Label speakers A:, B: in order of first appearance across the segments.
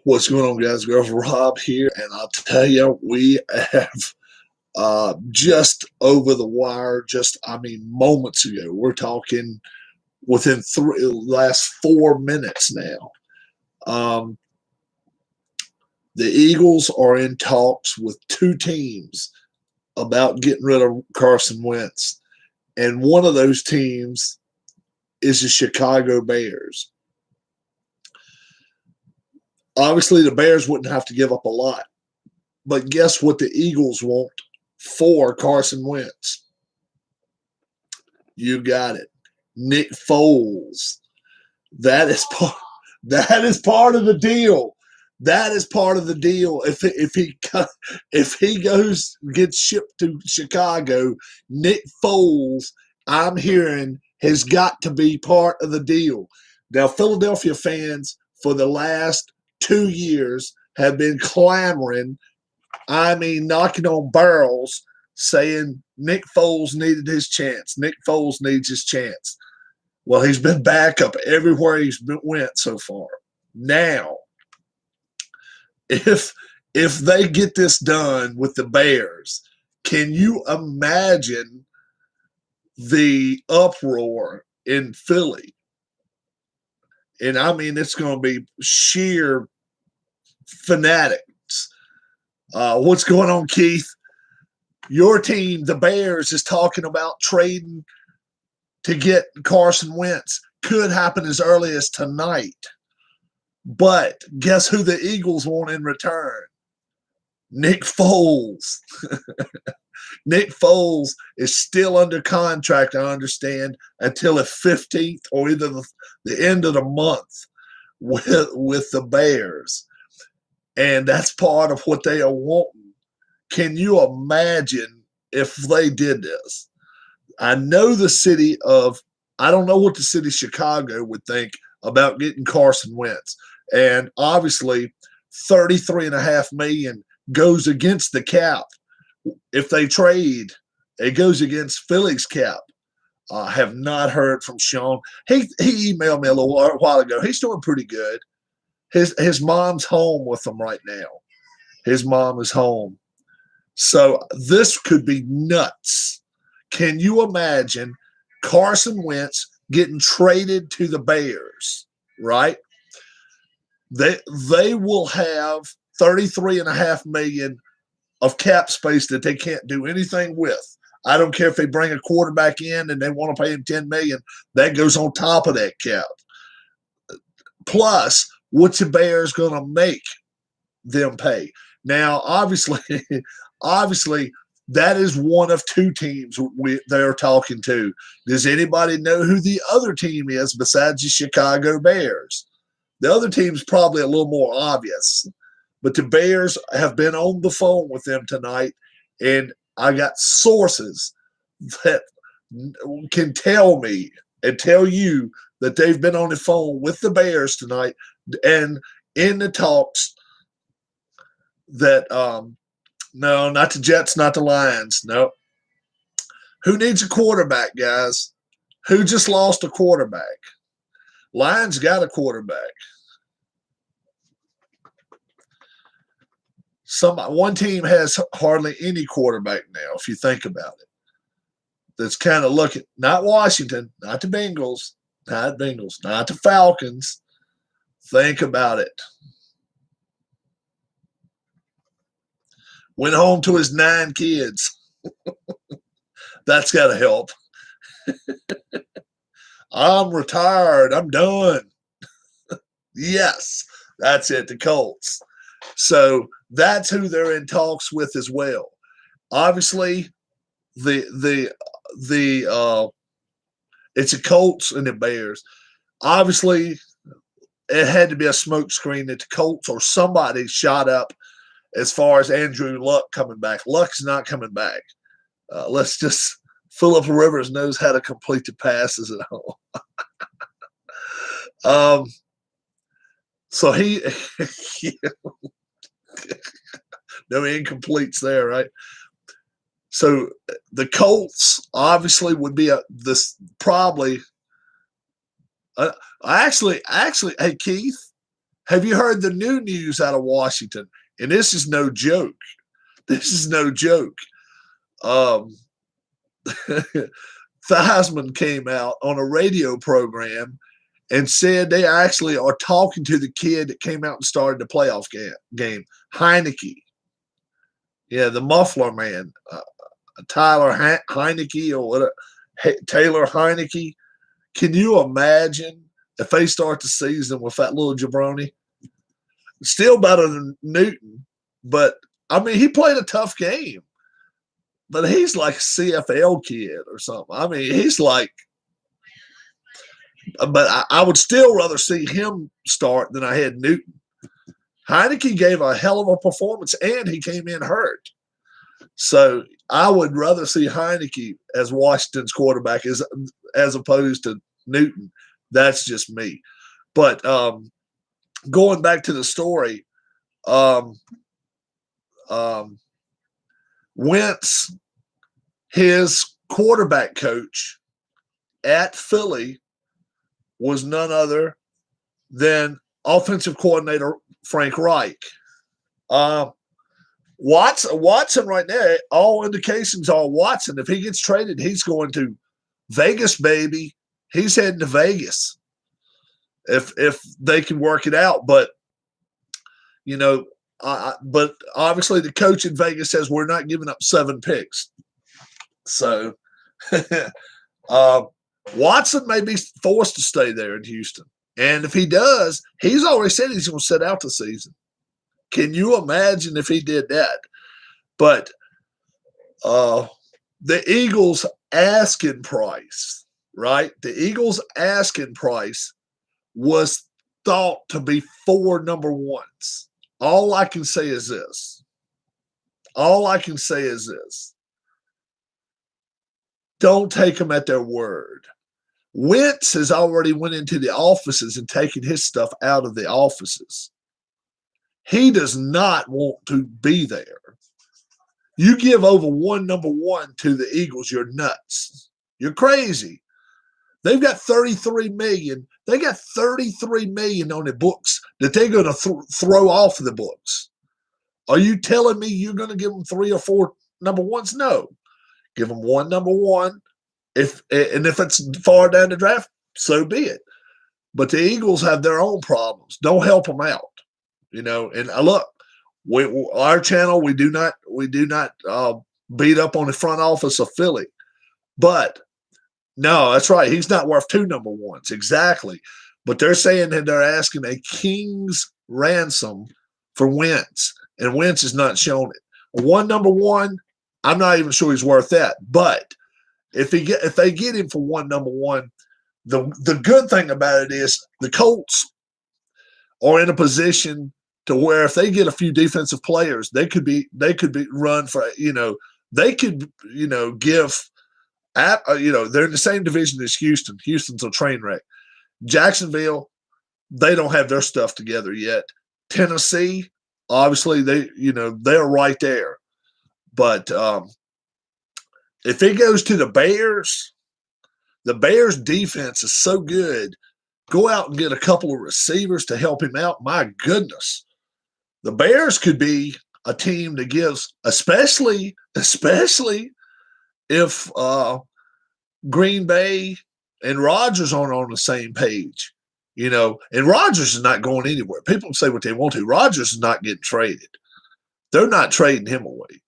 A: What's going on, guys? Girls, Rob here, and I'll tell you, we have just over the wire. Moments ago. We're talking within last 4 minutes now. Um, the Eagles are in talks with two teams about getting rid of Carson Wentz, and one of those teams is the Chicago Bears. Obviously, the Bears wouldn't have to give up a lot. But guess what the Eagles want for Carson Wentz? You got it. Nick Foles. That is part of the deal. That is part of the deal. If he gets shipped to Chicago, Nick Foles, I'm hearing, has got to be part of the deal. Now, Philadelphia fans for the last 2 years have been clamoring, knocking on barrels, saying Nick Foles needed his chance. Nick Foles needs his chance. Well, he's been backup everywhere went so far. Now, if they get this done with the Bears, can you imagine the uproar in Philly? And it's going to be sheer fanatics. What's going on, Keith? Your team, the Bears, is talking about trading to get Carson Wentz. Could happen as early as tonight. But guess who the Eagles want in return? Nick Foles. Nick Foles is still under contract, I understand, until the 15th or either the end of the month with the Bears. And that's part of what they are wanting. Can you imagine if they did this? I don't know what the city of Chicago would think about getting Carson Wentz. And obviously, $33.5 million goes against the cap. If they trade, it goes against Philly's cap. I have not heard from Sean. He emailed me a little while ago. He's doing pretty good. His mom's home with him right now. His mom is home. So this could be nuts. Can you imagine Carson Wentz getting traded to the Bears, right? They will have $33.5 million of cap space that they can't do anything with. I don't care if they bring a quarterback in and they want to pay him $10 million. That goes on top of that cap. Plus, what's the Bears going to make them pay? Now, obviously, that is one of two teams they're talking to. Does anybody know who the other team is besides the Chicago Bears? The other team's probably a little more obvious. But the Bears have been on the phone with them tonight, and I got sources that can tell me and tell you that they've been on the phone with the Bears tonight and in the talks that no, not the Jets, not the Lions. No. Who needs a quarterback, guys? Who just lost a quarterback? Lions got a quarterback. One team has hardly any quarterback now, if you think about it. That's kind of looking, not Washington, not the Bengals, not the Falcons. Think about it. Went home to his 9 kids. That's got to help. I'm retired. I'm done. Yes, that's it, the Colts. So that's who they're in talks with as well. Obviously, it's the Colts and the Bears. Obviously, it had to be a smokescreen that the Colts or somebody shot up as far as Andrew Luck coming back. Luck's not coming back. Phillip Rivers knows how to complete the passes at home. So he no incompletes there, right? So the Colts obviously would be hey Keith, Have you heard the new news out of Washington? And this is no joke. This is no joke. Theismann came out on a radio program and said they actually are talking to the kid that came out and started the playoff game, Heineke. Yeah, the muffler man, Tyler Heineke or whatever, Taylor Heineke. Can you imagine if they start the season with that little jabroni? Still better than Newton, but I mean, he played a tough game. But he's like a CFL kid or something. I mean, he's like, but I would still rather see him start than I had Newton. Heineke gave a hell of a performance, and he came in hurt. So I would rather see Heineke as Washington's quarterback as opposed to Newton. That's just me. But going back to the story, Wentz, his quarterback coach at Philly was none other than offensive coordinator Frank Reich. Watson right now, all indications are Watson. If he gets traded, he's going to Vegas, baby. He's heading to Vegas if they can work it out. But, you know, but obviously the coach in Vegas says we're not giving up 7 picks. So Watson may be forced to stay there in Houston. And if he does, he's already said he's going to sit out the season. Can you imagine if he did that? But the Eagles' asking price, right? The Eagles' asking price was thought to be 4 number ones. All I can say is this. Don't take them at their word. Wentz has already went into the offices and taken his stuff out of the offices. He does not want to be there. You give over 1 number one to the Eagles, you're nuts. You're crazy. They've got $33 million. They got $33 million on the books that they're going to throw off the books. Are you telling me you're going to give them 3 or 4 number ones? No. Give them 1 number one. If it's far down the draft, so be it. But the Eagles have their own problems. Don't help them out. You know, and look, our channel, we do not beat up on the front office of Philly. But no, that's right. He's not worth 2 number ones. Exactly. But they're saying that they're asking a king's ransom for Wentz, and Wentz has not shown it. 1 number one, I'm not even sure he's worth that. But if they get him for 1 number one, the good thing about it is the Colts are in a position to where if they get a few defensive players, they could be run for, they could, give at, they're in the same division as Houston. Houston's a train wreck. Jacksonville, they don't have their stuff together yet. Tennessee, obviously they're right there. But if it goes to the Bears defense is so good. Go out and get a couple of receivers to help him out. My goodness. The Bears could be a team that gives, especially if Green Bay and Rodgers aren't on the same page, and Rodgers is not going anywhere. People say what they want to. Rodgers is not getting traded. They're not trading him away.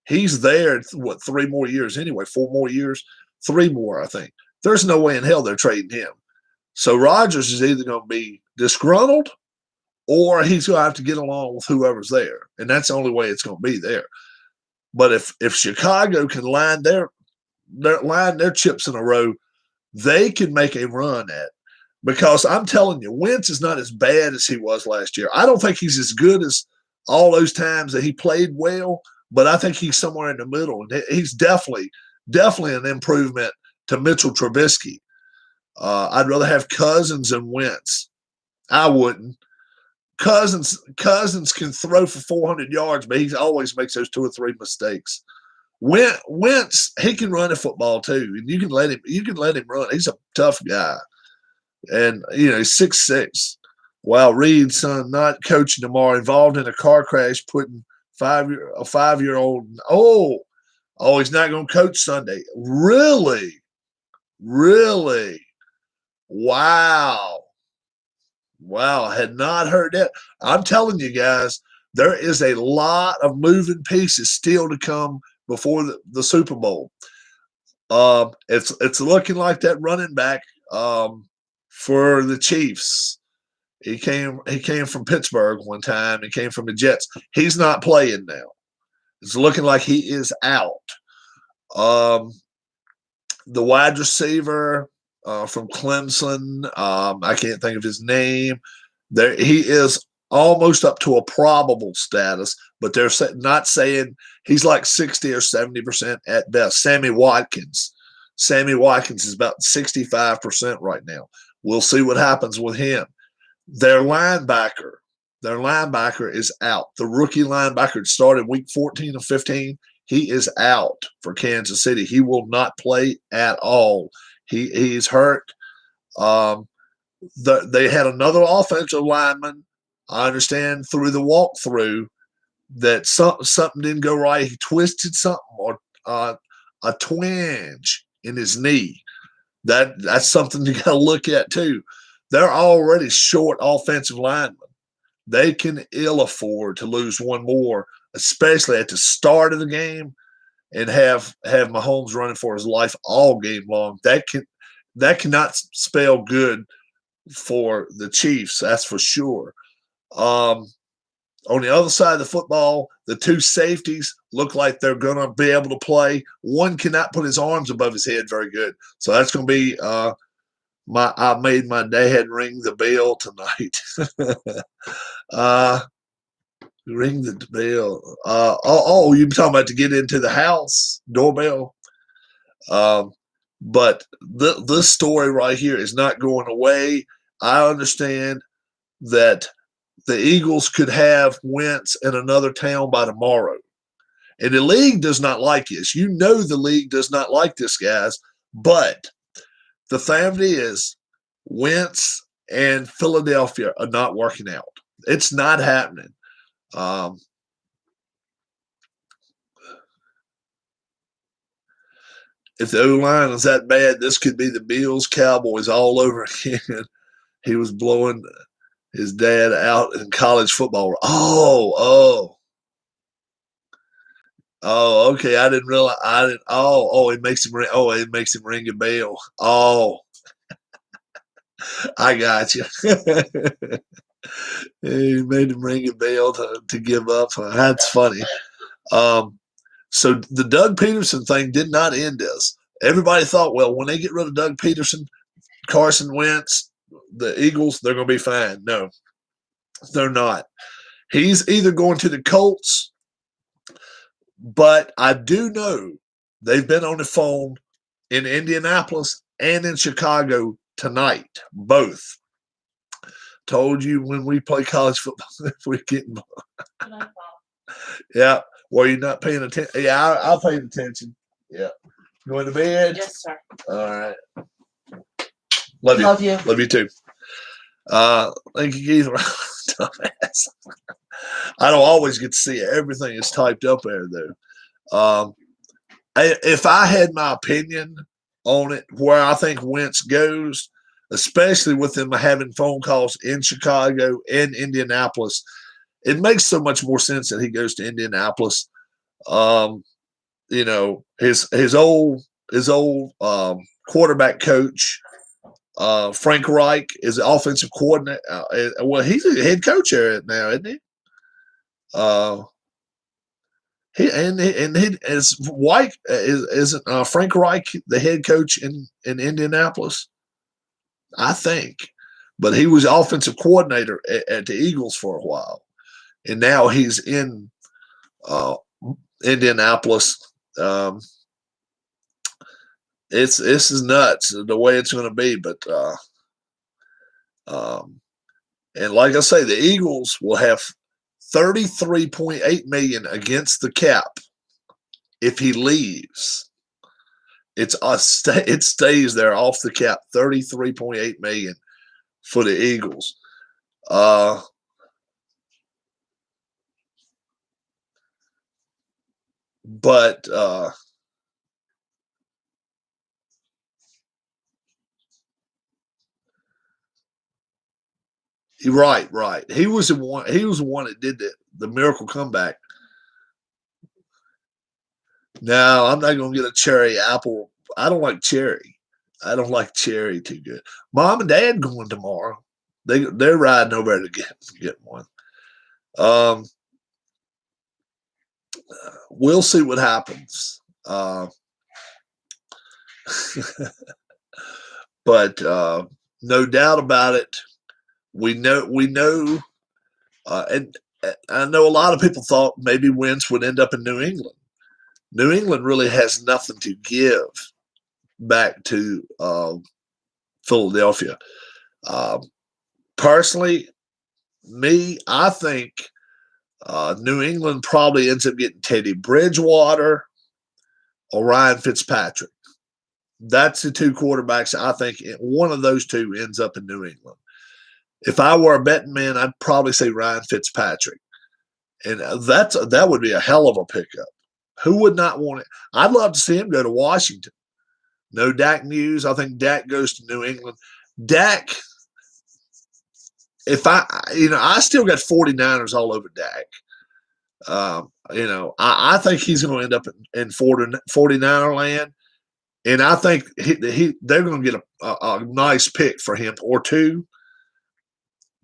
A: He's there, 3 more years anyway, 4 more years, 3 more, I think. There's no way in hell they're trading him. So Rodgers is either going to be disgruntled or he's going to have to get along with whoever's there. And that's the only way it's going to be there. But if Chicago can line their chips in a row, they can make a run at. Because I'm telling you, Wentz is not as bad as he was last year. I don't think he's as good as all those times that he played well, but I think he's somewhere in the middle. And he's definitely an improvement to Mitchell Trubisky. I'd rather have Cousins than Wentz. I wouldn't. Cousins can throw for 400 yards, but he always makes those 2 or 3 mistakes. Wentz, he can run a football too, and you can let him run. He's a tough guy, and he's 6'6". Wow, Reed's son not coaching tomorrow, involved in a car crash, putting a 5-year-old. Oh, he's not going to coach Sunday. Really? Really? Wow. Wow, had not heard that. I'm telling you guys, there is a lot of moving pieces still to come before the Super Bowl. It's looking like that running back for the Chiefs. He came from Pittsburgh one time. He came from the Jets. He's not playing now. It's looking like he is out. The wide receiver from Clemson, I can't think of his name. There, he is almost up to a probable status, but they're not saying he's like 60 or 70% at best. Sammy Watkins is about 65% right now. We'll see what happens with him. Their linebacker is out. The rookie linebacker started week 14 or 15. He is out for Kansas City. He will not play at all. He's hurt. They had another offensive lineman. I understand through the walkthrough that something didn't go right. He twisted something or a twinge in his knee. That's something you got to look at too. They're already short offensive linemen. They can ill afford to lose one more, especially at the start of the game, and have Mahomes running for his life all game long. That cannot spell good for the Chiefs, that's for sure. On the other side of the football, the two safeties look like they're going to be able to play. One cannot put his arms above his head very good, so that's going to be I made my dad ring the bell tonight. Ring the bell. You're talking about to get into the house doorbell. But this story right here is not going away. I understand that the Eagles could have Wentz in another town by tomorrow. And the league does not like this. You know the league does not like this, guys. But the fact is, Wentz and Philadelphia are not working out. It's not happening. If the O-line is that bad, this could be the Bills, Cowboys all over again. He was blowing his dad out in college football. Okay. I didn't realize. It makes him ring. It makes him ring a bell. I got you. He made him ring a bell to give up. That's funny. So the Doug Peterson thing did not end this. Everybody thought, well, when they get rid of Doug Peterson, Carson Wentz, the Eagles, they're going to be fine. No, they're not. He's either going to the Colts, but I do know they've been on the phone in Indianapolis and in Chicago tonight, both. Told you when we play college football, if we get involved. Yeah. Were you not paying attention? Yeah, I'll pay attention. Yeah. Going to bed?
B: Yes, sir.
A: All right. Love you. Love you too. Thank you, Keith. Dumbass. I don't always get to see it. Everything is typed up there, though. If I had my opinion on it, where I think Wentz goes, especially with them having phone calls in Chicago and Indianapolis, it makes so much more sense that he goes to Indianapolis. His old quarterback coach, Frank Reich, is the offensive coordinator. Well, he's a head coach there now, isn't he? Isn't Frank Reich the head coach in Indianapolis? I think, but he was offensive coordinator at the Eagles for a while, and now he's in Indianapolis. This is nuts the way it's going to be, but and like I say, the Eagles will have $33.8 million against the cap if he leaves. It stays there off the cap, $33.8 million for the Eagles. Uh, but right, right. He was the one. He was the one that did the miracle comeback. No, I'm not gonna get a cherry apple. I don't like cherry. I don't like cherry too good. Mom and Dad going tomorrow. They're riding over to get one. Um, we'll see what happens. But no doubt about it, we know, and I know a lot of people thought maybe Wentz would end up in New England. New England really has nothing to give back to Philadelphia. Um, Personally, I think New England probably ends up getting Teddy Bridgewater or Ryan Fitzpatrick. That's the two quarterbacks. I think one of those two ends up in New England. If I were a betting man, I'd probably say Ryan Fitzpatrick, and that would be a hell of a pickup. Who would not want it? I'd love to see him go to Washington. No Dak news. I think Dak goes to New England. Dak, if I still got 49ers all over Dak. I think he's going to end up in 49er land. And I think they're going to get a nice pick for him or two.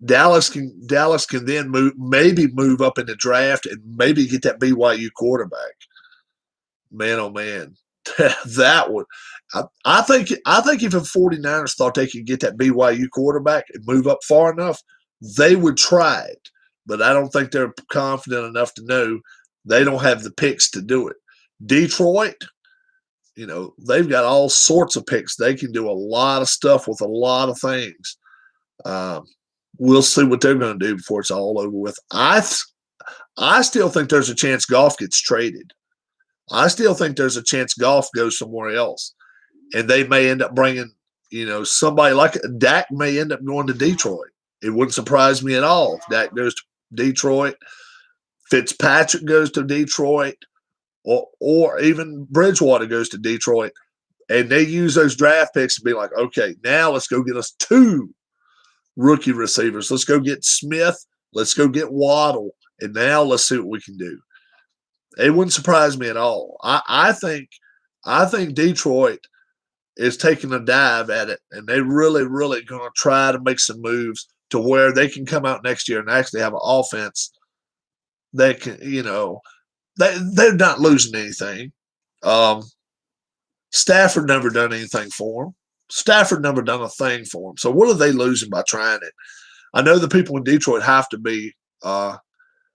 A: Dallas can then maybe move up in the draft and maybe get that BYU quarterback. Man, oh man, that would. I think if the 49ers thought they could get that BYU quarterback and move up far enough, they would try it. But I don't think they're confident enough to know they don't have the picks to do it. Detroit, they've got all sorts of picks. They can do a lot of stuff with a lot of things. Um, we'll see what they're going to do before it's all over with. I still think there's a chance Goff gets traded. I still think there's a chance Goff goes somewhere else, and they may end up bringing, somebody like Dak may end up going to Detroit. It wouldn't surprise me at all if Dak goes to Detroit, Fitzpatrick goes to Detroit, or even Bridgewater goes to Detroit, and they use those draft picks to be like, okay, now let's go get us two rookie receivers. Let's go get Smith. Let's go get Waddle, and now let's see what we can do. It wouldn't surprise me at all. I think Detroit is taking a dive at it, and they really, really going to try to make some moves to where they can come out next year and actually have an offense that can, they're not losing anything. Um, Stafford never done anything for them. Stafford never done a thing for them. So what are they losing by trying it? I know the people in Detroit have to be.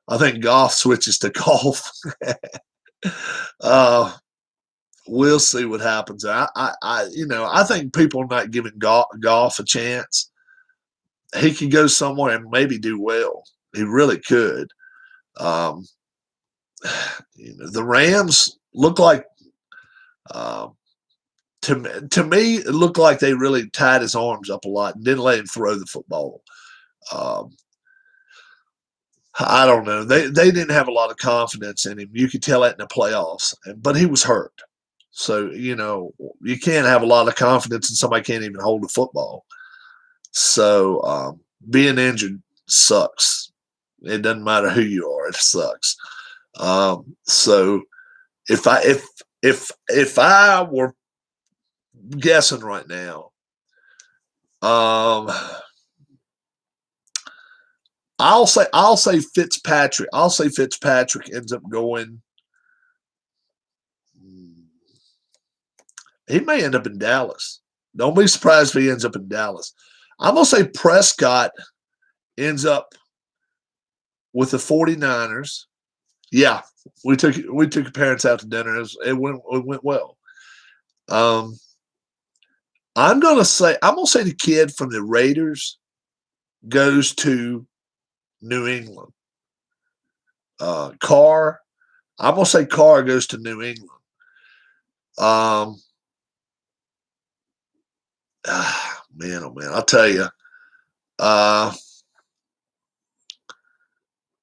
A: I think Goff switches to golf. uh, we'll see what happens. I think people are not giving Goff a chance. He could go somewhere and maybe do well. He really could. Um, the Rams look like, to me, it looked like they really tied his arms up a lot and didn't let him throw the football. Um, I don't know. They didn't have a lot of confidence in him. You could tell that in the playoffs, but he was hurt. So, you can't have a lot of confidence in somebody can't even hold the football. So, being injured sucks. It doesn't matter who you are; it sucks. So, if I were guessing right now, um, I'll say Fitzpatrick. I'll say Fitzpatrick ends up going. He may end up in Dallas. Don't be surprised if he ends up in Dallas. I'm going to say Prescott ends up with the 49ers. Yeah, we took your parents out to dinner. It went well. I'm going to say the kid from the Raiders goes to New England. Carr. I'm going to say Carr goes to New England. Man, oh man, I'll tell you.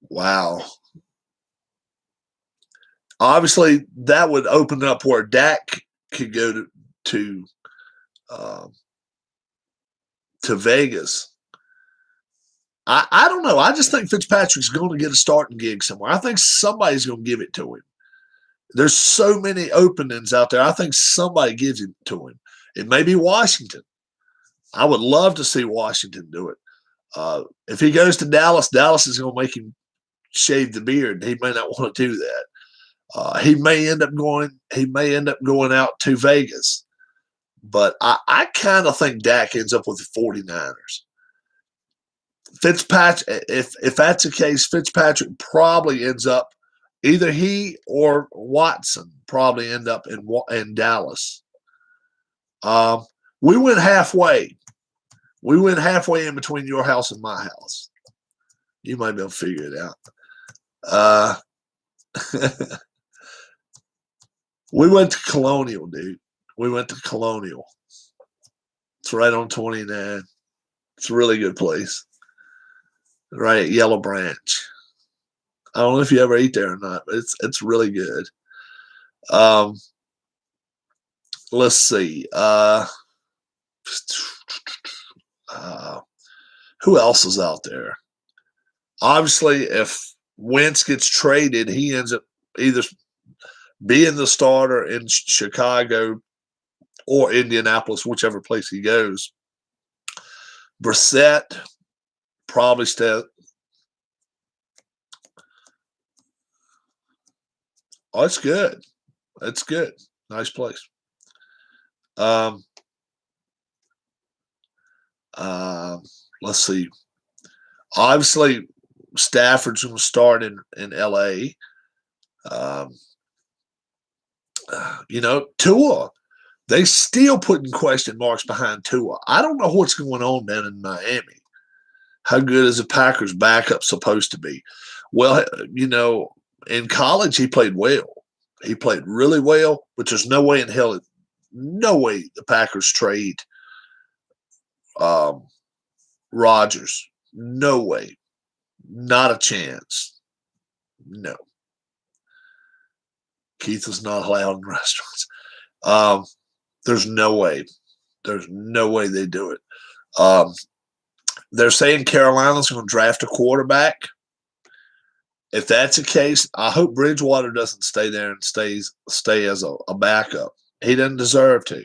A: Wow. Obviously, that would open up where Dak could go to uh, to Vegas. I don't know. I just think Fitzpatrick's going to get a starting gig somewhere. I think somebody's going to give it to him. There's so many openings out there. I think somebody gives it to him. It may be Washington. I would love to see Washington do it. If he goes to Dallas, Dallas is going to make him shave the beard. He may not want to do that. He may end up going. He may end up going out to Vegas. But I kind of think Dak ends up with the 49ers. Fitzpatrick, if that's the case, Fitzpatrick probably ends up either he or Watson probably end up in Dallas. Um, we went halfway. We went halfway in between your house and my house. You might be able to figure it out. We went to Colonial, dude. We went to Colonial. It's right on 29. It's a really good place. Right at Yellow Branch. I don't know if you ever eat there or not, but it's really good. Um, let's see. Who else is out there? Obviously, if Wentz gets traded, he ends up either being the starter in Chicago or Indianapolis, whichever place he goes. Brissett probably still. Oh, it's good. It's good. Nice place. Let's see. Obviously, Stafford's going to start in L.A. Tua. They still putting question marks behind Tua. I don't know what's going on down in Miami. How good is the Packers' backup supposed to be? Well, in college he played well. He played really well, but there's no way in hell, no way the Packers trade Rodgers. No way. Not a chance. No. Keith is not allowed in restaurants. There's no way. There's no way they do it. They're saying Carolina's going to draft a quarterback. If that's the case, I hope Bridgewater doesn't stay there and stay as a backup. He doesn't deserve to.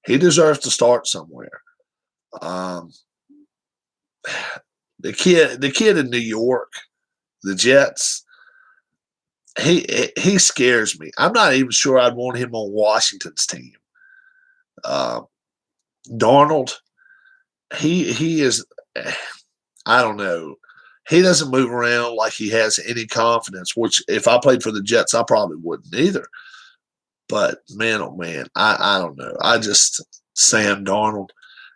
A: He deserves to start somewhere. The kid in New York, the Jets, he scares me. I'm not even sure I'd want him on Washington's team. Darnold, he is. I don't know. He doesn't move around like he has any confidence, which if I played for the Jets, I probably wouldn't either. But man, oh man, I don't know. Sam Darnold,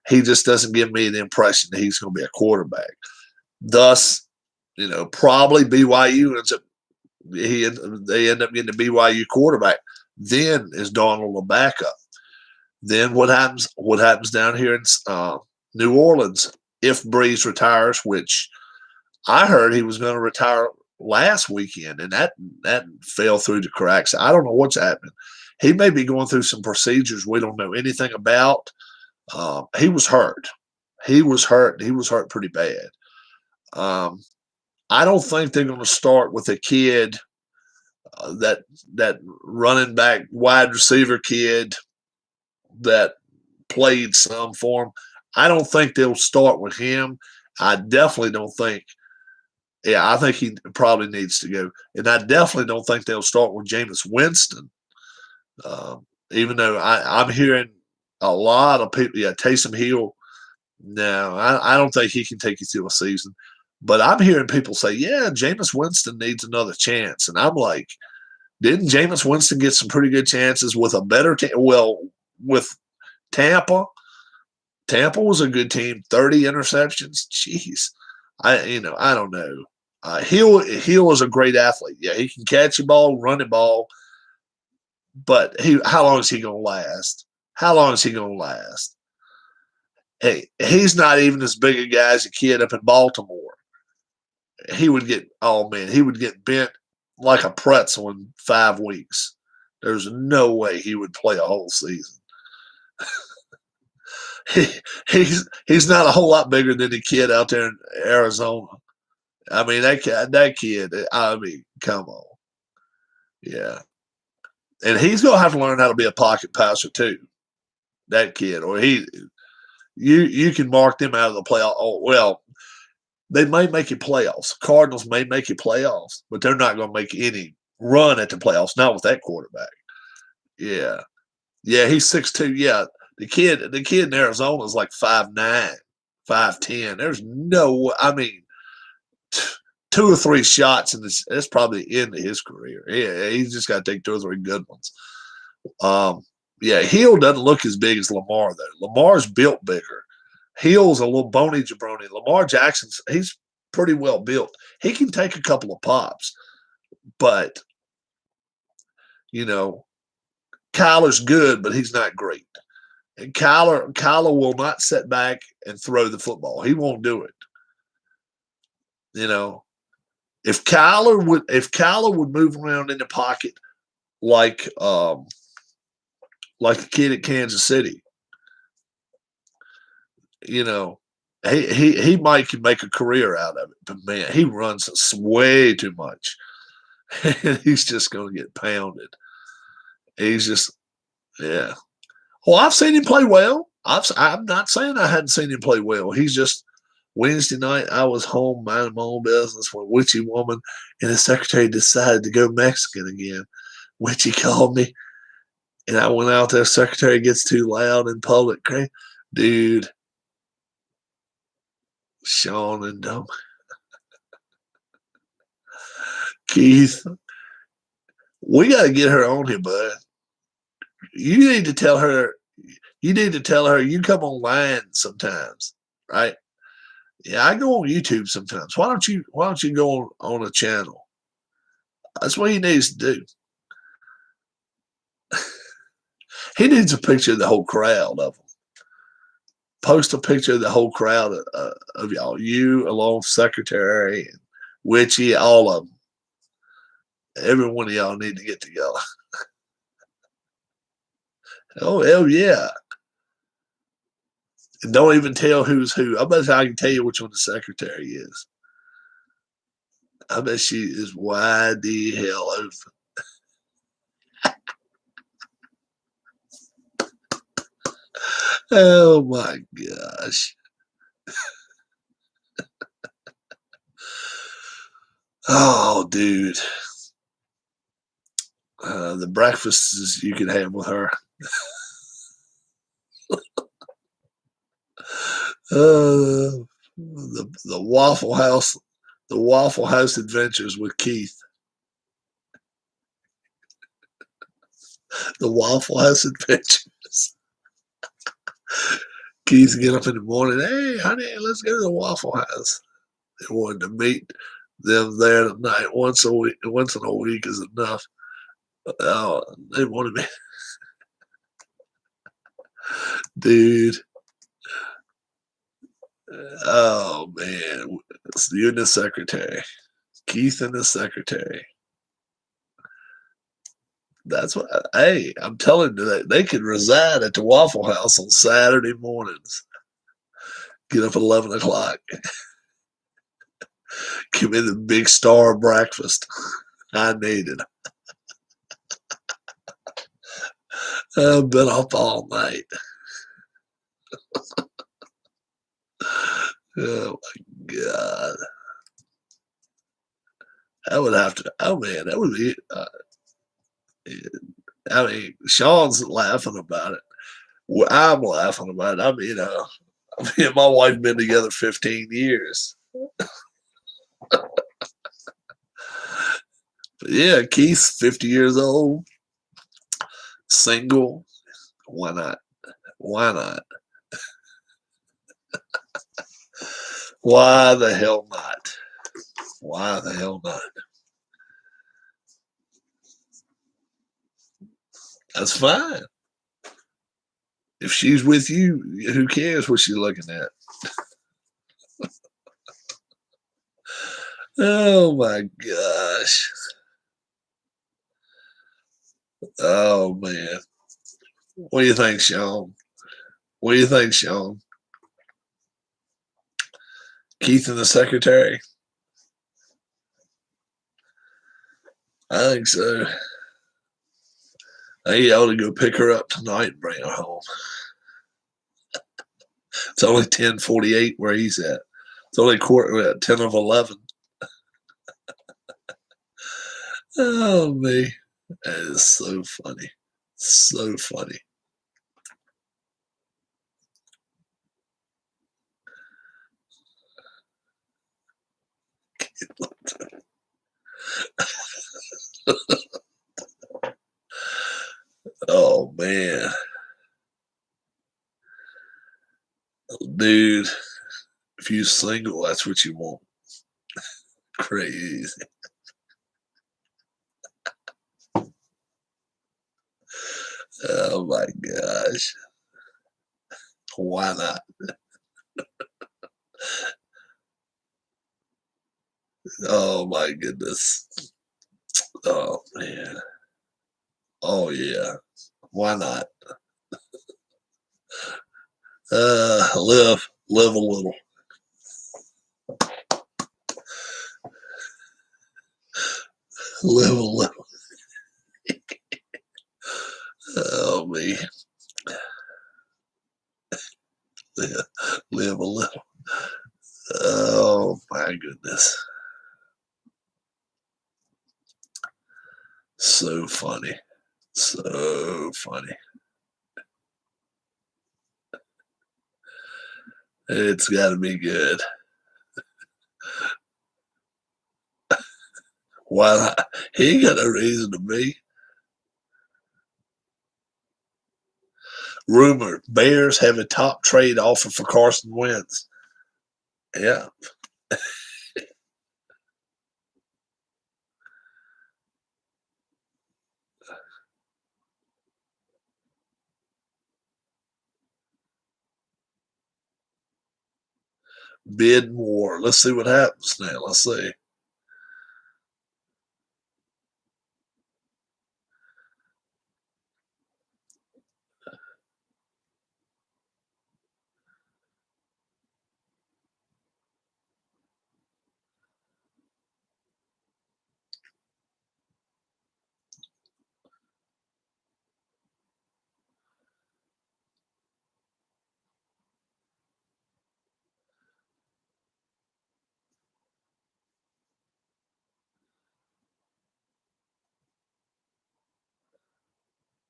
A: he just doesn't give me the impression that he's going to be a quarterback. Thus, probably BYU ends up they end up getting a BYU quarterback. Then is Darnold a backup? Then what happens? What happens down here in New Orleans if Breeze retires, which I heard he was going to retire last weekend, and that fell through the cracks. I don't know what's happening. He may be going through some procedures we don't know anything about. He was hurt. He was hurt. He was hurt pretty bad. I don't think they're going to start with a kid, that running back wide receiver kid that played some for him. I don't think they'll start with him. I definitely don't think. Yeah, I think he probably needs to go. And I definitely don't think they'll start with Jameis Winston. Even though I'm hearing a lot of people, Taysom Hill. No, I don't think he can take you through a season. But I'm hearing people say, yeah, Jameis Winston needs another chance. And I'm like, didn't Jameis Winston get some pretty good chances with a better team? Well, with Tampa. Tampa was a good team. 30 interceptions. Jeez. I don't know. Hill is a great athlete. Yeah, he can catch a ball, run the ball. But how long is he going to last? How long is he going to last? Hey, he's not even as big a guy as a kid up in Baltimore. he would get, oh man, he would get bent like a pretzel in 5 weeks. There's no way he would play a whole season. he, he's not a whole lot bigger than the kid out there in Arizona. I mean, that kid. I mean, come on, yeah. And he's gonna have to learn how to be a pocket passer too. That kid, or you can mark them out of the playoff. Oh, well, they may make you playoffs. Cardinals may make you playoffs, but they're not going to make any run at the playoffs. Not with that quarterback. Yeah, yeah, he's 6'2". Yeah, the kid in Arizona is like 5'9", 5'10". There's no, I mean, 2 or 3 shots, and that's probably the end of his career. Yeah, he's just got to take 2 or 3 good ones. Yeah, Hill doesn't look as big as Lamar though. Lamar's built bigger. Hill's a little bony jabroni. Lamar Jackson's he's pretty well built. He can take a couple of pops, but you know, Kyler's good, but he's not great. And Kyler will not sit back and throw the football. He won't do it. You know, if Kyler would move around in the pocket like like a kid at Kansas City, you know, he might can make a career out of it. But man, he runs way too much. And he's just going to get pounded. He's just, yeah. Well, I've seen him play well. I'm not saying I hadn't seen him play well. He's just Wednesday night. I was home minding my own business when a witchy woman and his secretary decided to go Mexican again. Witchy called me, and I went out there. Secretary gets too loud in public. Dude, Sean and Keith, we got to get her on here, bud. You need to tell her. You need to tell her you come online sometimes, right? Yeah, I go on YouTube sometimes. Why don't you go on a channel? That's what he needs to do. He needs a picture of the whole crowd of them. Post a picture of the whole crowd of y'all. You along with Secretary and Witchy, all of them. Every one of y'all need to get together. Oh, hell yeah. And don't even tell who's who. I bet I can tell you which one the secretary is. I bet she is wide the hell open. Oh my gosh. Oh, dude. The breakfasts you can have with her. The Waffle House, the Waffle House adventures with Keith. The Waffle House adventures. Keith get up in the morning. Hey, honey, let's go to the Waffle House. They wanted to meet them there tonight. Once in a week is enough. Oh, they wanted me, dude. Oh man, it's you and the secretary, Keith and the secretary. That's what. Hey, I'm telling you that they could reside at the Waffle House on Saturday mornings. Get up at 11 o'clock. Give me the big star breakfast. I need it. I've been up all night. Oh my god. I would have to. Oh man, that would be. I mean, Sean's laughing about it. Well, I'm laughing about it. I mean, me and my wife been together 15 years. But yeah, Keith's 50 years old, single. Why not? Why not? Why the hell not? Why the hell not? That's fine. If she's with you, who cares what she's looking at? Oh my gosh. Oh man. What do you think, Sean? What do you think, Sean? Keith and the secretary? I think so. He ought to go pick her up tonight and bring her home. It's only 10:48 where he's at. It's only quarter at 10 of 11. Oh me. That is so funny. So funny. Oh man. Dude, if you're single, that's what you want. Crazy. Oh my gosh. Why not? Oh my goodness. Oh man. Oh yeah. Why not? Live a little. Live a little. Oh me. Live a little. Oh my goodness. So funny. So funny. It's got to be good. Why not? He ain't got no reason to be. Rumor: Bears have a top trade offer for Carson Wentz. Yeah, bid more. Let's see what happens now. Let's see.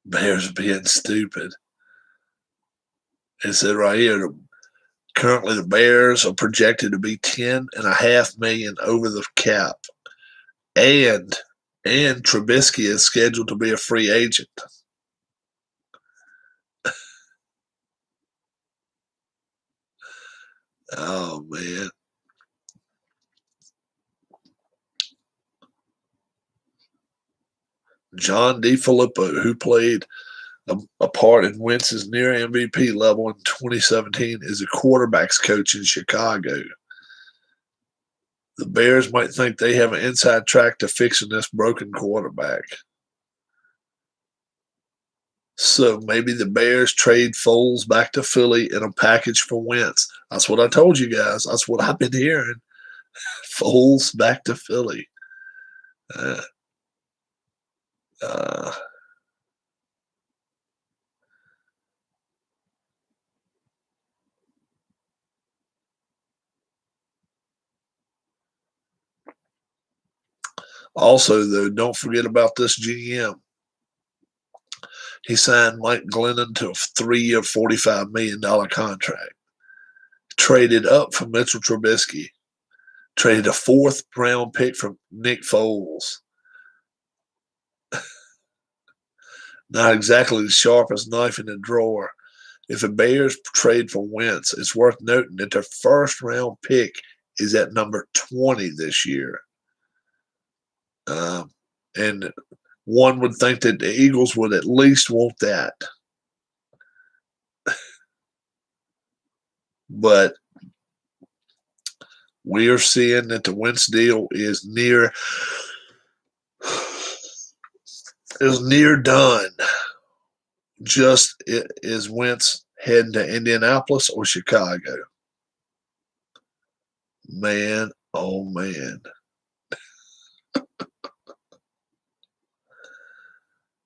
A: Bears being stupid. It said right here, currently the Bears are projected to be 10.5 million over the cap. And Trubisky is scheduled to be a free agent. Oh man. John DeFilippo, who played a part in Wentz's near MVP level in 2017, is a quarterbacks coach in Chicago. The Bears might think they have an inside track to fixing this broken quarterback. So maybe the Bears trade Foles back to Philly in a package for Wentz. That's what I told you guys. That's what I've been hearing. Foles back to Philly. Uh, uh, Also, though, don't forget about this GM. He signed Mike Glennon to a 3-year, $45 million contract. Traded up for Mitchell Trubisky. Traded a 4th-round pick from Nick Foles. Not exactly the sharpest knife in the drawer. If the Bears trade for Wentz, it's worth noting that their first-round pick is at number 20 this year. And one would think that the Eagles would at least want that. But We are seeing that the Wentz deal is near done. Just is Wentz heading to Indianapolis or Chicago? Man, oh man.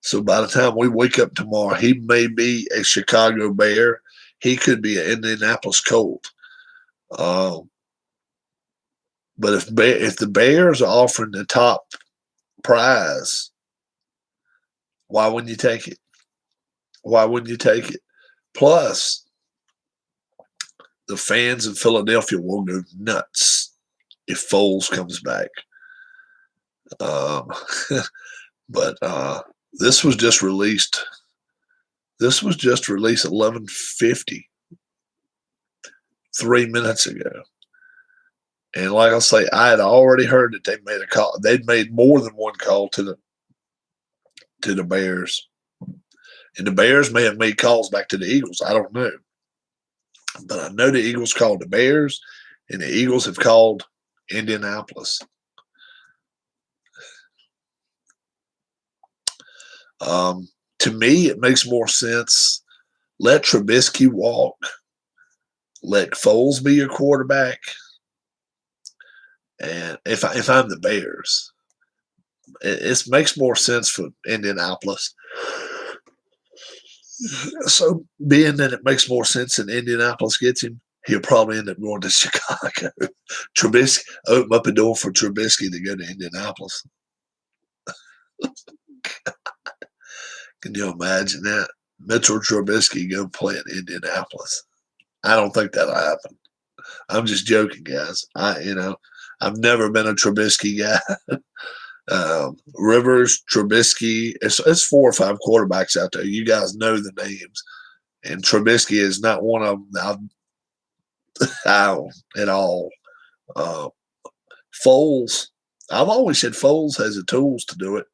A: So by the time we wake up tomorrow, he may be a Chicago Bear. He could be an Indianapolis Colt. But if the Bears are offering the top prize, why wouldn't you take it? Why wouldn't you take it? Plus, the fans in Philadelphia will go nuts if Foles comes back. But this was just released. This was just released 11:50, 3 minutes ago. And like I say, I had already heard that they made a call. They'd made more than one call to the Bears. And the Bears may have made calls back to the Eagles. I don't know. But I know the Eagles called the Bears, and the Eagles have called Indianapolis. To me, it makes more sense. Let Trubisky walk. Let Foles be your quarterback. And if I'm the Bears, it makes more sense for Indianapolis. So being that it makes more sense and Indianapolis gets him, he'll probably end up going to Chicago. Trubisky, open up a door for Trubisky to go to Indianapolis. Can you imagine that? Mitchell Trubisky go play in Indianapolis. I don't think that'll happen. I'm just joking, guys. I've never been a Trubisky guy. Rivers, Trubisky, it's 4 or 5 quarterbacks out there. You guys know the names. And Trubisky is not one of them at all. Foles, I've always said Foles has the tools to do it.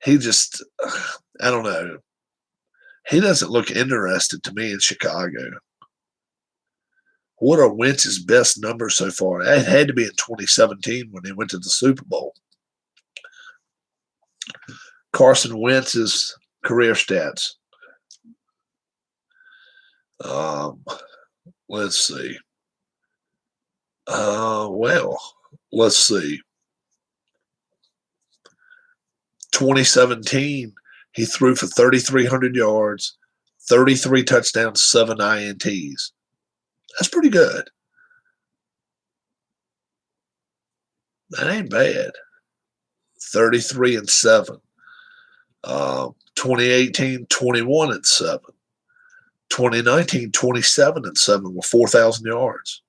A: He just, I don't know. He doesn't look interested to me in Chicago. What are Wentz's best numbers so far? It had to be in 2017 when they went to the Super Bowl. Carson Wentz's career stats. Let's see. Let's see. 2017, he threw for 3,300 yards, 33 touchdowns, 7 INTs. That's pretty good. That ain't bad. 33-7. 2018, 21-7. 2019, 27-7 with 4,000 yards.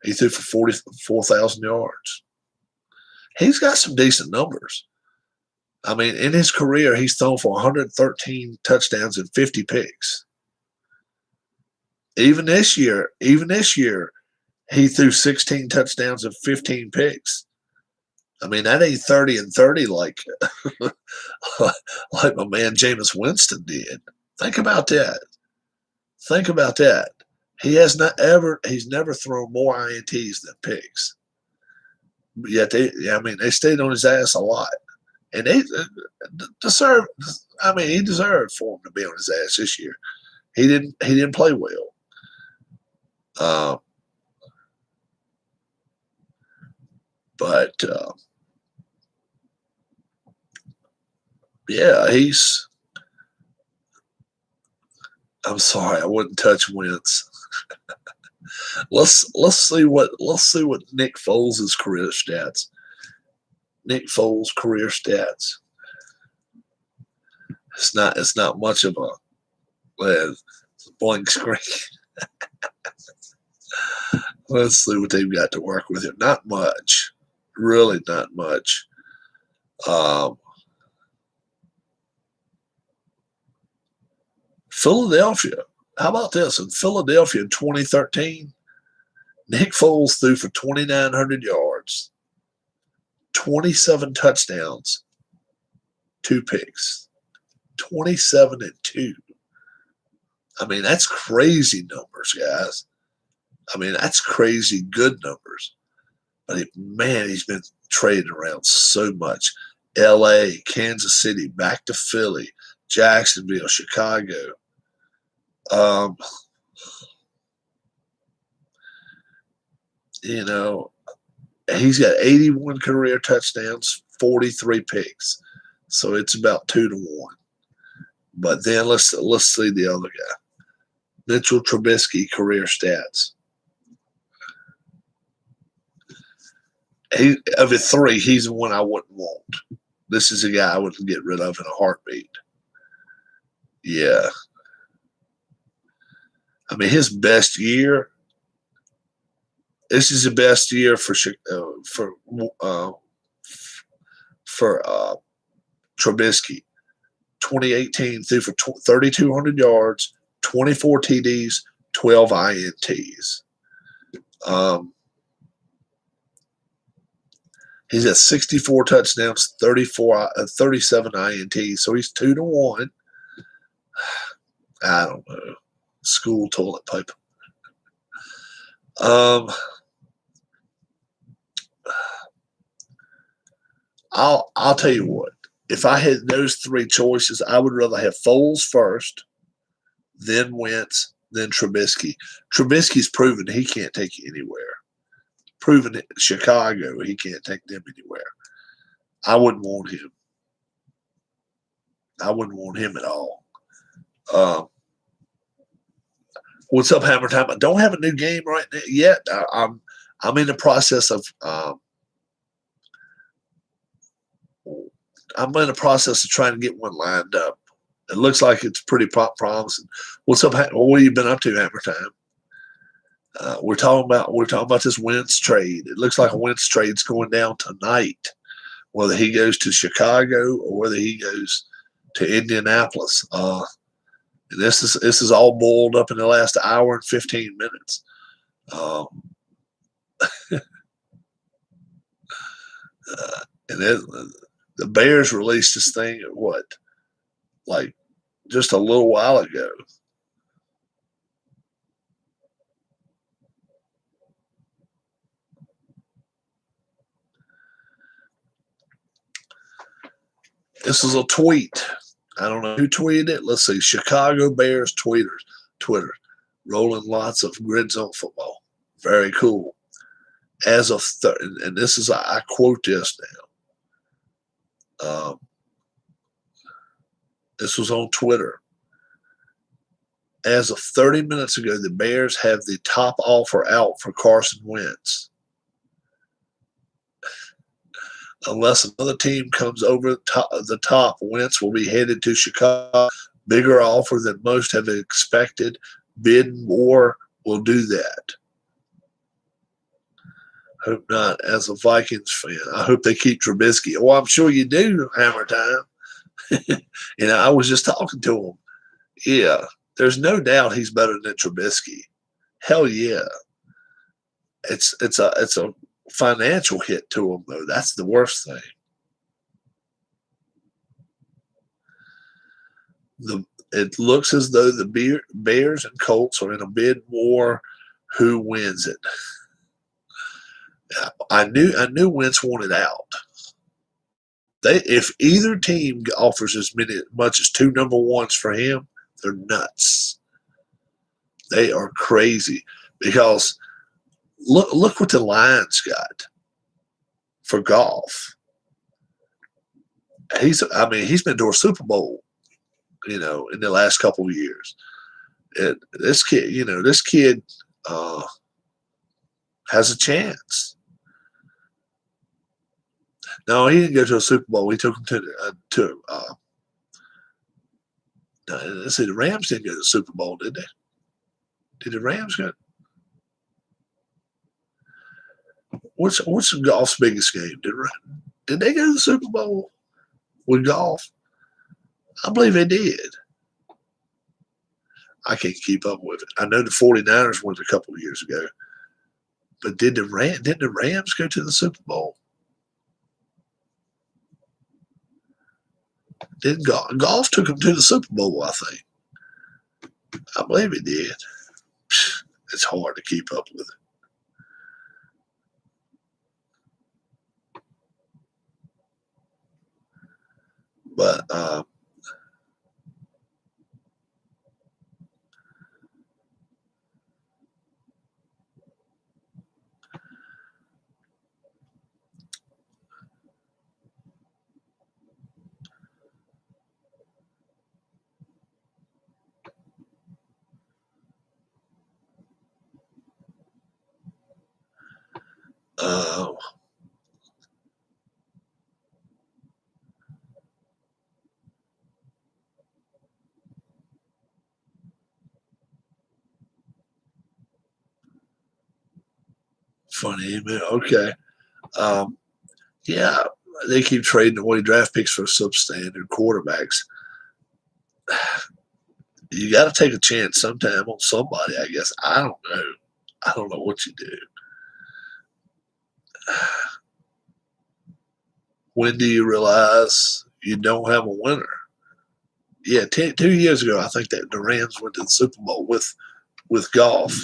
A: He threw for 44,000 yards. He's got some decent numbers. I mean, in his career, he's thrown for 113 touchdowns and 50 picks. Even this year, he threw 16 touchdowns and 15 picks. I mean, that ain't 30-30 like my man Jameis Winston did. Think about that. He's never thrown more INTs than picks. Yet they stayed on his ass a lot. And they deserve. I mean, he deserved for him to be on his ass this year. He didn't play well. But yeah, I'm sorry, I wouldn't touch Wentz. let's see what Nick Foles' career stats. Nick Foles' career stats. It's not much of a blank screen. Let's see what they've got to work with here. Not much. Really not much. Philadelphia. How about this? In Philadelphia in 2013, Nick Foles threw for 2,900 yards, 27 touchdowns, 2 picks. 27-2. I mean, that's crazy numbers, guys. I mean, that's crazy good numbers. But man, he's been traded around so much. L.A., Kansas City, back to Philly, Jacksonville, Chicago. Um, you know, he's got 81 career touchdowns, 43 picks. So it's about 2-1. But then let's see the other guy. Mitchell Trubisky career stats. Of the three, he's the one I wouldn't want. This is a guy I would get rid of in a heartbeat. Yeah. I mean, his best year. This is the best year for Trubisky. 2018 threw for 3,200 yards, 24 TDs, 12 INTs. He's at 64 touchdowns, 37 INTs. So he's 2-1. I don't know. School toilet paper. I'll tell you what. If I had those three choices, I would rather have Foles first, then Wentz, then Trubisky. Trubisky's proven he can't take you anywhere. Proven it Chicago, he can't take them anywhere. I wouldn't want him. I wouldn't want him at all. What's up, Hammer Time? I don't have a new game right now yet. I'm in the process of trying to get one lined up. It looks like it's pretty promising. What's up? What have you been up to, Hammer Time? We're talking about this Wentz trade. It looks like a Wentz trade's going down tonight. Whether he goes to Chicago or whether he goes to Indianapolis. And this is all boiled up in the last hour and 15 minutes. And then the Bears released this thing at what? Like just a little while ago. This is a tweet. I don't know who tweeted it. Let's see. Chicago Bears Twitter. Rolling lots of Grid Zone football. Very cool. As of and this is, I quote this now. This was on Twitter. As of 30 minutes ago, the Bears have the top offer out for Carson Wentz. Unless another team comes over the top, Wentz will be headed to Chicago. Bigger offer than most have expected. Bid more will do that. Hope not. As a Vikings fan, I hope they keep Trubisky. Well, I'm sure you do, Hammer Time. I was just talking to him. Yeah, there's no doubt he's better than Trubisky. Hell yeah. It's a financial hit to him, though. That's the worst thing. It looks as though the Bears and Colts are in a bid war. Who wins it? I knew Wentz wanted out. If either team offers as much as 2 number ones for him, they're nuts. They are crazy because look what the Lions got for Goff. He's been to a Super Bowl, in the last couple of years. This kid has a chance. No, he didn't go to a Super Bowl. He took him let's see, the Rams didn't go to the Super Bowl, did they? Did the Rams go? What's Goff's biggest game? Did they go to the Super Bowl with Goff? I believe they did. I can't keep up with it. I know the 49ers went a couple of years ago. But didn't the Rams go to the Super Bowl? Goff took them to the Super Bowl, I think. I believe he did. It's hard to keep up with it. But uh, funny email. Okay. Um, yeah, they keep trading away draft picks for substandard quarterbacks. You got to take a chance sometime on somebody, I guess. I don't know. I don't know what you do. When do you realize you don't have a winner? Yeah, 2 years ago, I think that the Rams went to the Super Bowl with golf.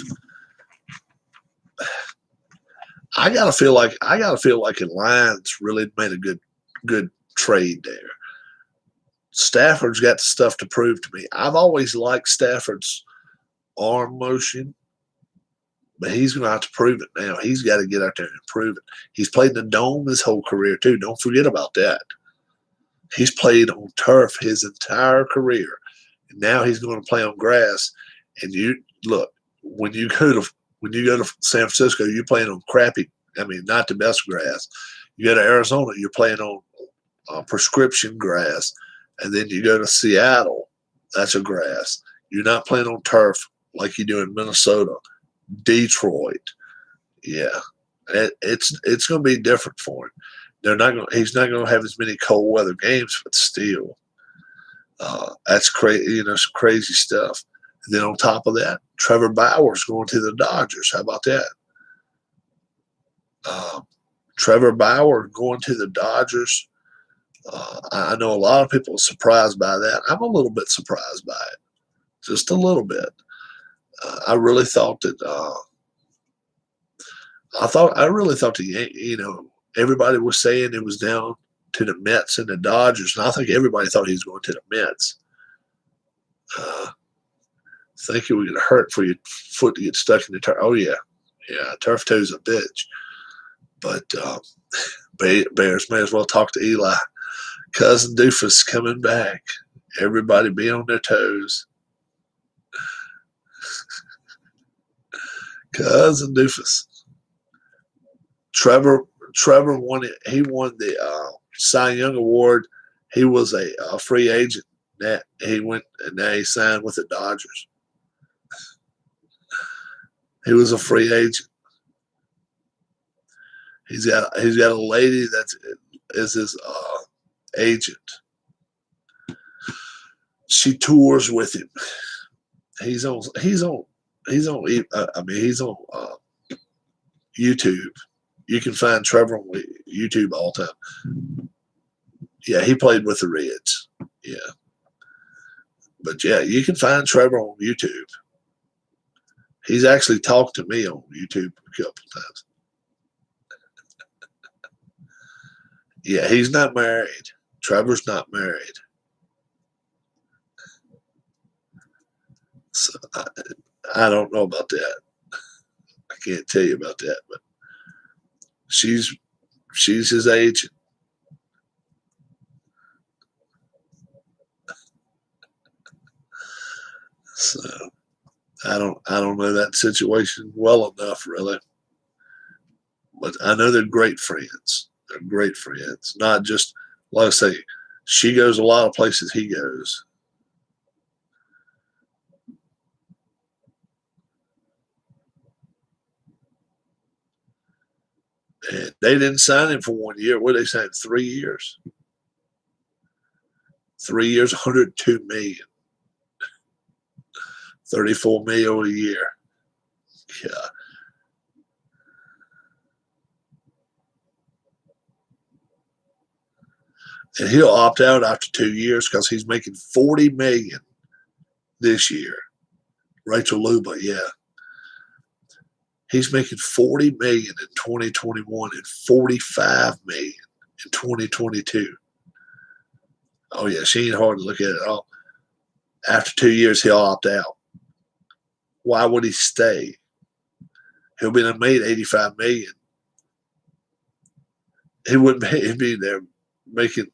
A: I gotta feel like the Lions really made a good trade there. Stafford's got stuff to prove to me. I've always liked Stafford's arm motion, but he's going to have to prove it now. He's got to get out there and prove it. He's played in the dome his whole career too. Don't forget about that. He's played on turf his entire career, and now he's going to play on grass. And you look when you go to San Francisco, you're playing on crappy. I mean, not the best grass. You go to Arizona, you're playing on prescription grass, and then you go to Seattle. That's a grass. You're not playing on turf like you do in Minnesota, Detroit. Yeah, it's going to be different for him. He's not going to have as many cold weather games, but still, that's crazy. Some crazy stuff. And then on top of that, Trevor Bauer's going to the Dodgers. How about that? Trevor Bauer going to the Dodgers. I know a lot of people are surprised by that. I'm a little bit surprised by it, just a little bit. I really thought that. I really thought that everybody was saying it was down to the Mets and the Dodgers, and I think everybody thought he was going to the Mets. Think it would hurt for your foot to get stuck in the turf. Oh yeah, turf toe's a bitch. But Bears may as well talk to Eli. Cousin Doofus coming back. Everybody be on their toes. Cousin Doofus. Trevor won it. He won the Cy Young Award. He was a free agent. That he went and now he signed with the Dodgers. He was a free agent. He's got a lady that is his agent. She tours with him. He's on YouTube. You can find Trevor on YouTube all the time. Yeah, he played with the Reds. Yeah. But yeah, you can find Trevor on YouTube. He's actually talked to me on YouTube a couple of times. Yeah, he's not married. Trevor's not married. So I don't know about that. I can't tell you about that, but she's his agent. So I don't know that situation well enough, really. But I know they're great friends. They're great friends. Not just, like I say, she goes a lot of places he goes. And they didn't sign him for 1 year. What did they sign? 3 years. 3 years, 102 million. 34 million a year. Yeah. And he'll opt out after 2 years because he's making 40 million this year. Rachel Luba, yeah. He's making 40 million in 2021 and 45 million in 2022. Oh yeah, she ain't hard to look at all. After 2 years, he'll opt out. Why would he stay? He'll be made 85 million. He wouldn't be, he'd be there making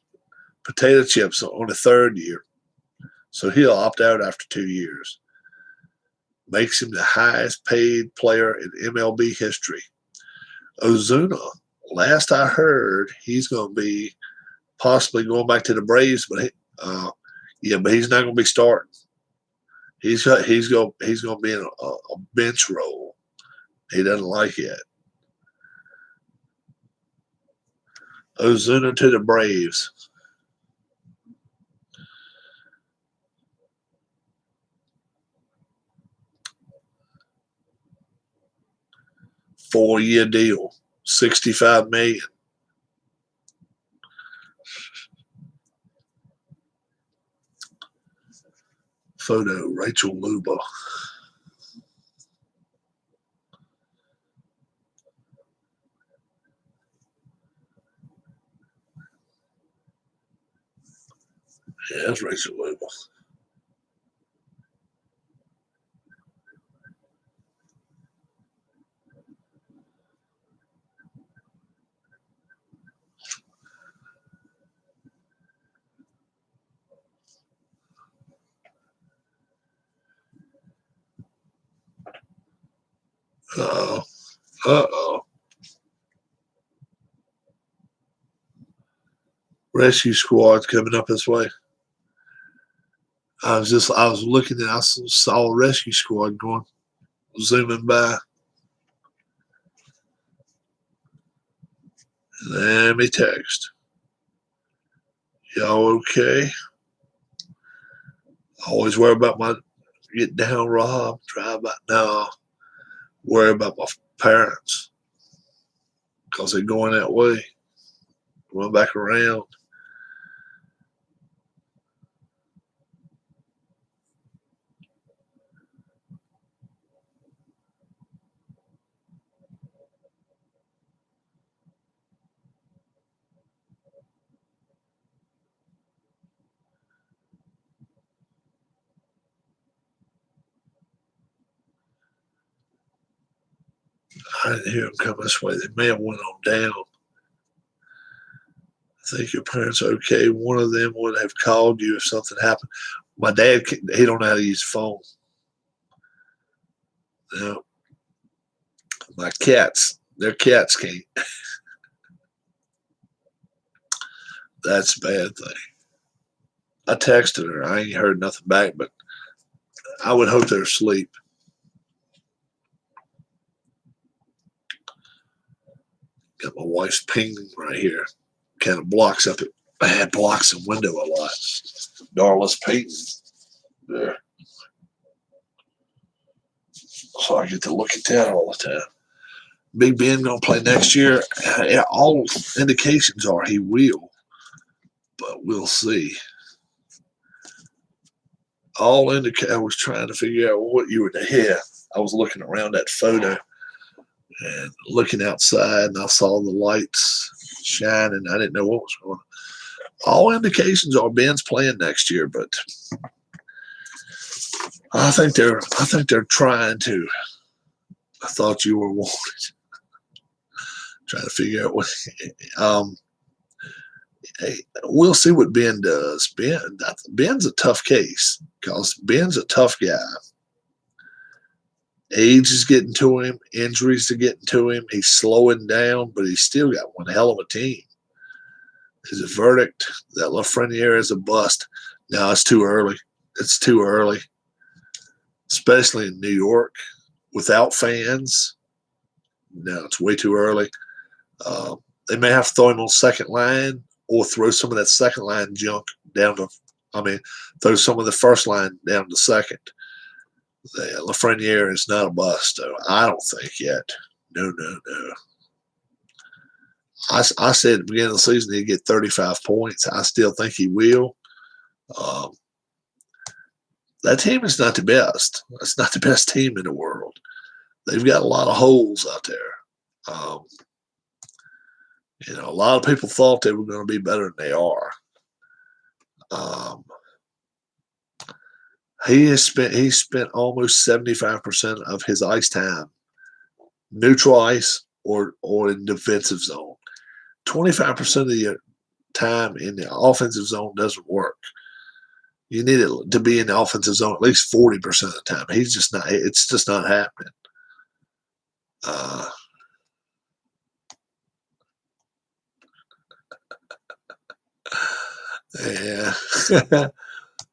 A: potato chips on the third year. So he'll opt out after 2 years. Makes him the highest paid player in MLB history. Ozuna, last I heard, he's going to be possibly going back to the Braves, but but he's not going to be starting. He's going to be in a bench role. He doesn't like it. Ozuna to the Braves. Four-year deal, $65 million. Photo, Rachel Luba. Yeah, that's Rachel Luba. Uh-oh. Uh-oh. Rescue squad coming up this way. I was looking and I saw a rescue squad going, zooming by. Let me text. Y'all okay? Always worry about my get down, Rob. Try about no. Worry about my parents because they're going that way. Run back around. I didn't hear them come this way. They may have went on down. I think your parents are okay. One of them would have called you if something happened. My dad, he don't know how to use the phone. Now, my cats, their cats can't. That's a bad thing. I texted her. I ain't heard nothing back, but I would hope they're asleep. Got my wife's pinging right here. Kind of blocks up it. Bad blocks the window a lot. Darla's painting there. So I get to look at that all the time. Big Ben gonna play next year. All indications are he will, but we'll see. I was trying to figure out what you were to hear. I was looking around that photo and looking outside, and I saw the lights shining. I didn't know what was going on. All indications are Ben's playing next year, but I think they're trying to. I thought you were wanted. Trying to figure out what. Hey, we'll see what Ben does. Ben's a tough case because Ben's a tough guy. Age is getting to him. Injuries are getting to him. He's slowing down, but he's still got one hell of a team. Is a verdict that Lafreniere is a bust? No, it's too early. It's too early, especially in New York without fans. No, it's way too early. They may have to throw him on second line or throw some of that second line junk down to, throw some of the first line down to second. Lafreniere is not a bust, though. I don't think yet. No. I said at the beginning of the season he'd get 35 points. I still think he will. That team is not the best. It's not the best team in the world. They've got a lot of holes out there. A lot of people thought they were going to be better than they are. Um, he spent almost 75% of his ice time neutral ice or in defensive zone. 25% of your time in the offensive zone doesn't work. You need it to be in the offensive zone at least 40% of the time. He's just not. It's just not happening. Uh, yeah,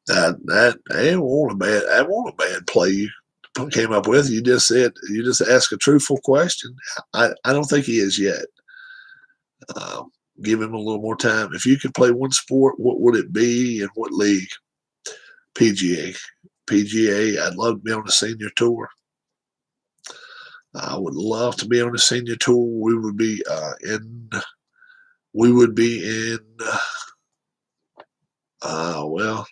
A: that ain't a bad play you came up with. You just asked a truthful question. I don't think he is yet. Um, give him a little more time. If you could play one sport, what would it be and what league? PGA. PGA. I'd love to be on the senior tour. I would love to be on the senior tour. We would be in. Well,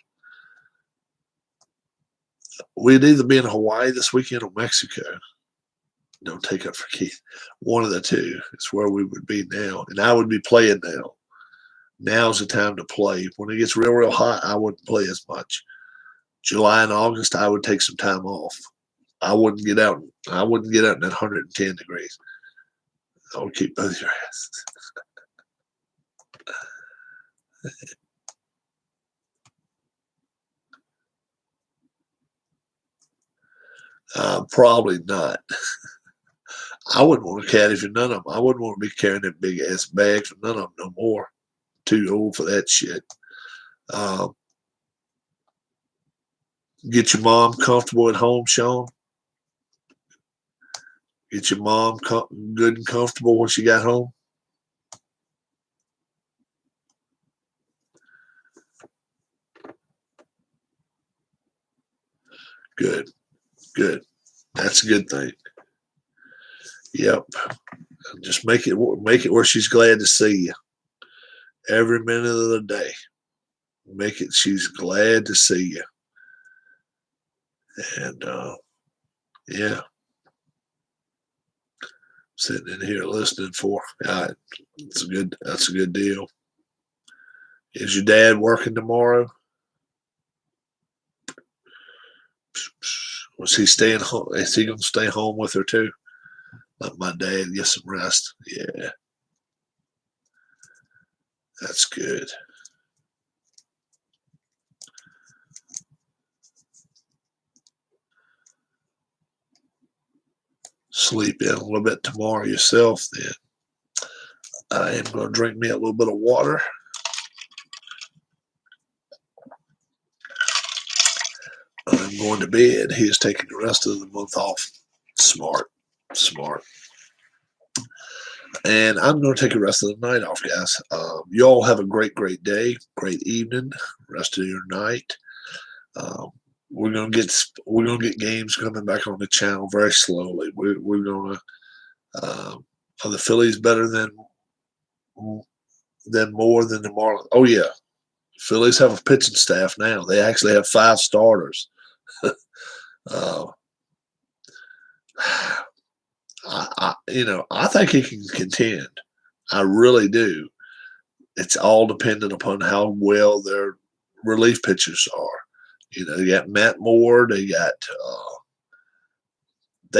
A: we'd either be in Hawaii this weekend or Mexico. Don't take up for Keith. One of the two is where we would be now, and I would be playing now. Now's the time to play. When it gets real, real hot, I wouldn't play as much. July and August, I would take some time off. I wouldn't get out. I wouldn't get out in that 110 degrees. I would keep both your asses. Probably not. I wouldn't want to caddy for none of them. I wouldn't want to be carrying that big ass bag for none of them no more. Too old for that shit. Um, get your mom comfortable at home, Sean. Get your mom good and comfortable when she got home. Good, good. That's a good thing. Yep. Just make it where she's glad to see you every minute of the day. Make it she's glad to see you. And yeah, sitting in here listening for. It's a good. That's a good deal. Is your dad working tomorrow? Was he staying home? Is he going to stay home with her too? Let my dad get some rest. Yeah, that's good. Sleep in a little bit tomorrow yourself. Then I am going to drink me a little bit of water. I'm going to bed. He is taking the rest of the month off. Smart, smart. And I'm going to take the rest of the night off, guys. You all have a great, great day, great evening, rest of your night. Um, we're gonna get games coming back on the channel very slowly. We're gonna are the Phillies better than more than the Marlins? Oh yeah, Phillies have a pitching staff now. They actually have 5 starters. uh, I think he can contend. I really do. It's all dependent upon how well their relief pitchers are. They got Matt Moore. They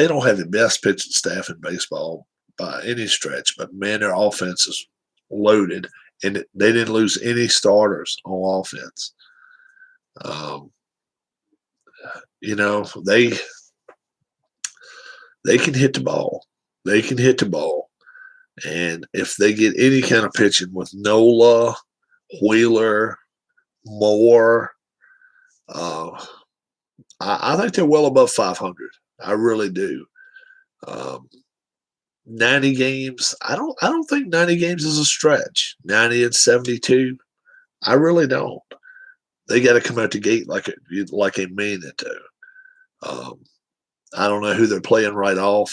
A: don't have the best pitching staff in baseball by any stretch, but man, their offense is loaded, and they didn't lose any starters on offense. Um, they can hit the ball. They can hit the ball, and if they get any kind of pitching with Nola, Wheeler, Moore, I think they're well above 500. I really do. Um, 90 games. I don't think 90 games is a stretch. 90 and 72. I really don't. They got to come out the gate like they mean it to. I don't know who they're playing right off.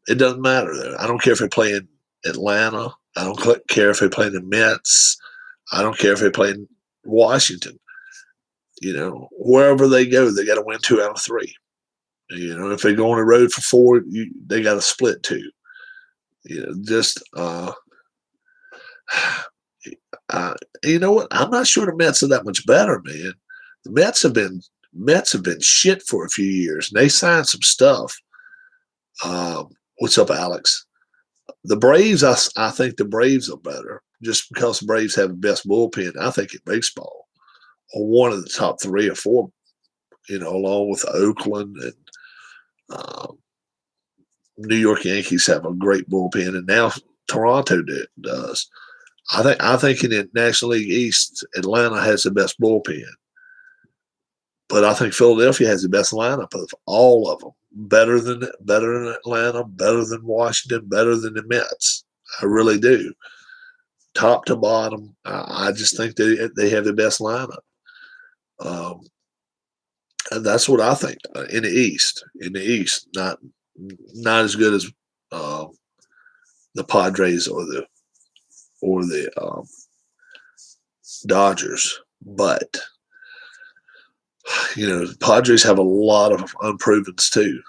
A: It doesn't matter. I don't care if they play in Atlanta. I don't care if they play in the Mets. I don't care if they play in Washington. Wherever they go, they got to win 2 out of 3. If they go on the road for 4, they got to split 2. Just Uh, you know what? I'm not sure the Mets are that much better, man. The Mets have been shit for a few years. And they signed some stuff. What's up, Alex? The Braves, I think the Braves are better just because the Braves have the best bullpen, I think, in baseball, or one of the top 3 or 4, along with Oakland and um, New York Yankees have a great bullpen, and now Toronto does. I think in the National League East, Atlanta has the best bullpen, but I think Philadelphia has the best lineup of all of them. Better than Atlanta, better than Washington, better than the Mets. I really do. Top to bottom, I just think they have the best lineup. Um, and that's what I think in the East. In the East, not as good as uh, the Padres or the Dodgers, but the Padres have a lot of unprovens too.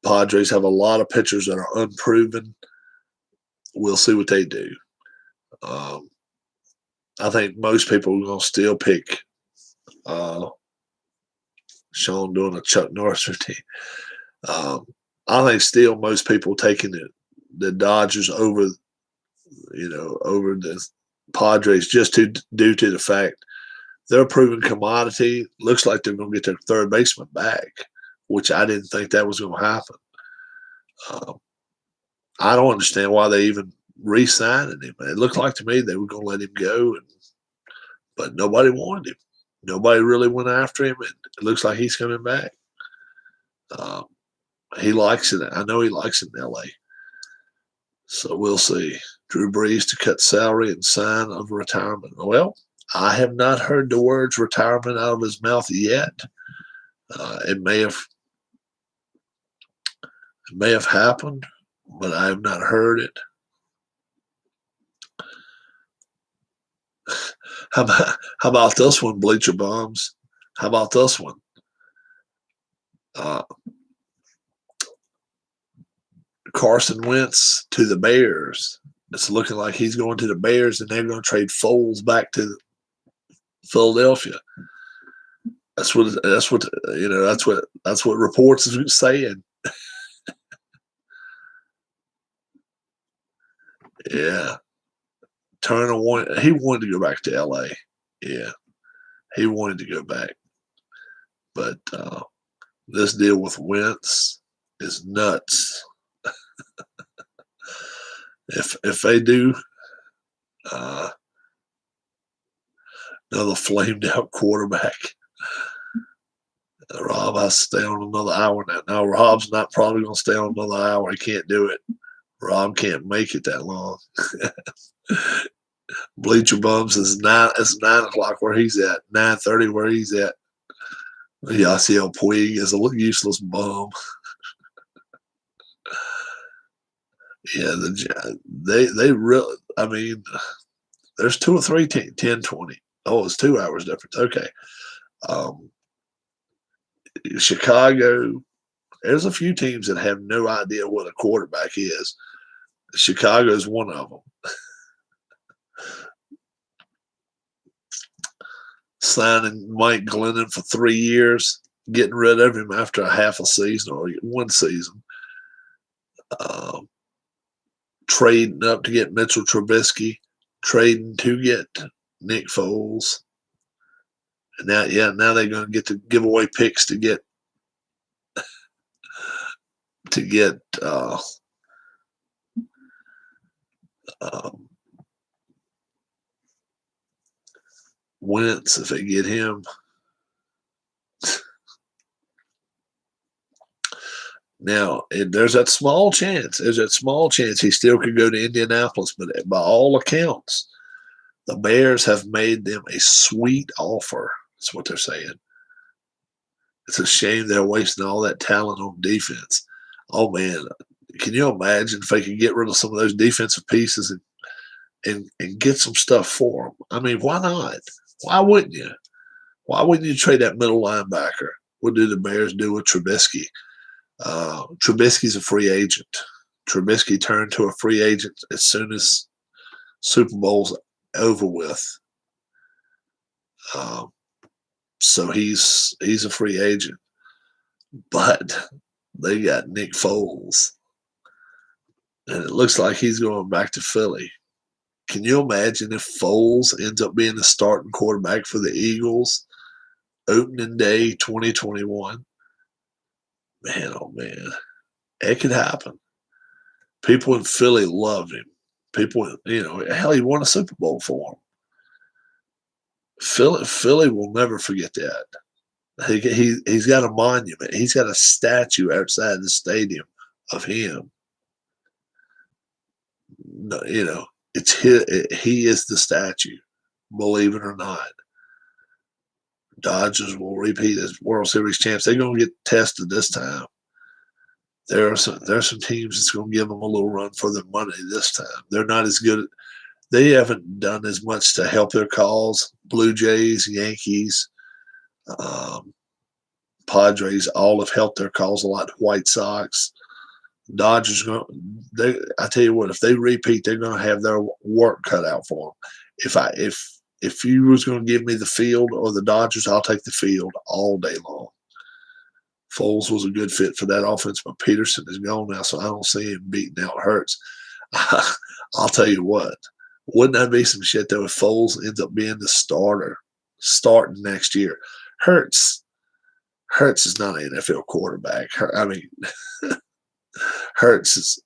A: Padres have a lot of pitchers that are unproven. We'll see what they do. Um, I think most people are going to still pick Sean doing a Chuck Norris routine. I think still most people taking the Dodgers over the Padres just due to the fact they're a proven commodity. Looks like they're going to get their third baseman back, which I didn't think that was going to happen. I don't understand why they even re-signed him. It looked like to me they were going to let him go, but nobody wanted him. Nobody really went after him, and it looks like he's coming back. He likes it. I know he likes it in L.A. So we'll see. Drew Brees to cut salary and sign of retirement. Well, I have not heard the words retirement out of his mouth yet. It may have happened, but I have not heard it. How about this one, Bleacher Bums? How about this one? Carson Wentz to the Bears. It's looking like he's going to the Bears, and they're going to trade Foles back to Philadelphia. That's what reports are saying. Yeah. Turner he wanted to go back to LA. Yeah. He wanted to go back. But this deal with Wentz is nuts. If they do another flamed out quarterback, Rob has to stay on another hour now. Now Rob's not probably going to stay on another hour. He can't do it. Rob can't make it that long. Bleacher Bums is 9 o'clock where he's at. 9:30 where he's at. Yasiel Puig is a useless bum. Yeah, they really. I mean, there's 2 or 3 teams. 10-20. Oh, it's 2 hours difference. Okay. Chicago. There's a few teams that have no idea what a quarterback is. Chicago is one of them. Signing Mike Glennon for 3 years, getting rid of him after a half a season or 1 season. Trading up to get Mitchell Trubisky, trading to get Nick Foles. And now they're going to get to give away picks to get Wentz if they get him. Now, there's that small chance. He still could go to Indianapolis, but by all accounts, the Bears have made them a sweet offer. That's what they're saying. It's a shame they're wasting all that talent on defense. Oh, man. Can you imagine if they could get rid of some of those defensive pieces and get some stuff for them? I mean, why not? Why wouldn't you? Why wouldn't you trade that middle linebacker? What do the Bears do with Trubisky? Trubisky's a free agent. Trubisky turned to a free agent as soon as Super Bowl's over with. Um, so he's a free agent. But they got Nick Foles, and it looks like he's going back to Philly. Can you imagine if Foles ends up being the starting quarterback for the Eagles opening day 2021? Man, oh man, it could happen. People in Philly loved him. People, hell, he won a Super Bowl for him. Philly will never forget that. He's got a monument. He's got a statue outside the stadium of him. No, it's his, he is the statue, believe it or not. Dodgers will repeat as World Series champs. They're going to get tested this time. There are some teams that's going to give them a little run for their money this time. They're not as good. They haven't done as much to help their cause. Blue Jays, Yankees, Padres all have helped their cause a lot. White Sox, Dodgers I tell you what, if they repeat, they're going to have their work cut out for them. If you was going to give me the field or the Dodgers, I'll take the field all day long. Foles was a good fit for that offense, but Peterson is gone now, so I don't see him beating out Hurts. I'll tell you what, wouldn't that be some shit though if Foles ends up being the starting next year? Hurts is not an NFL quarterback. Hurts is,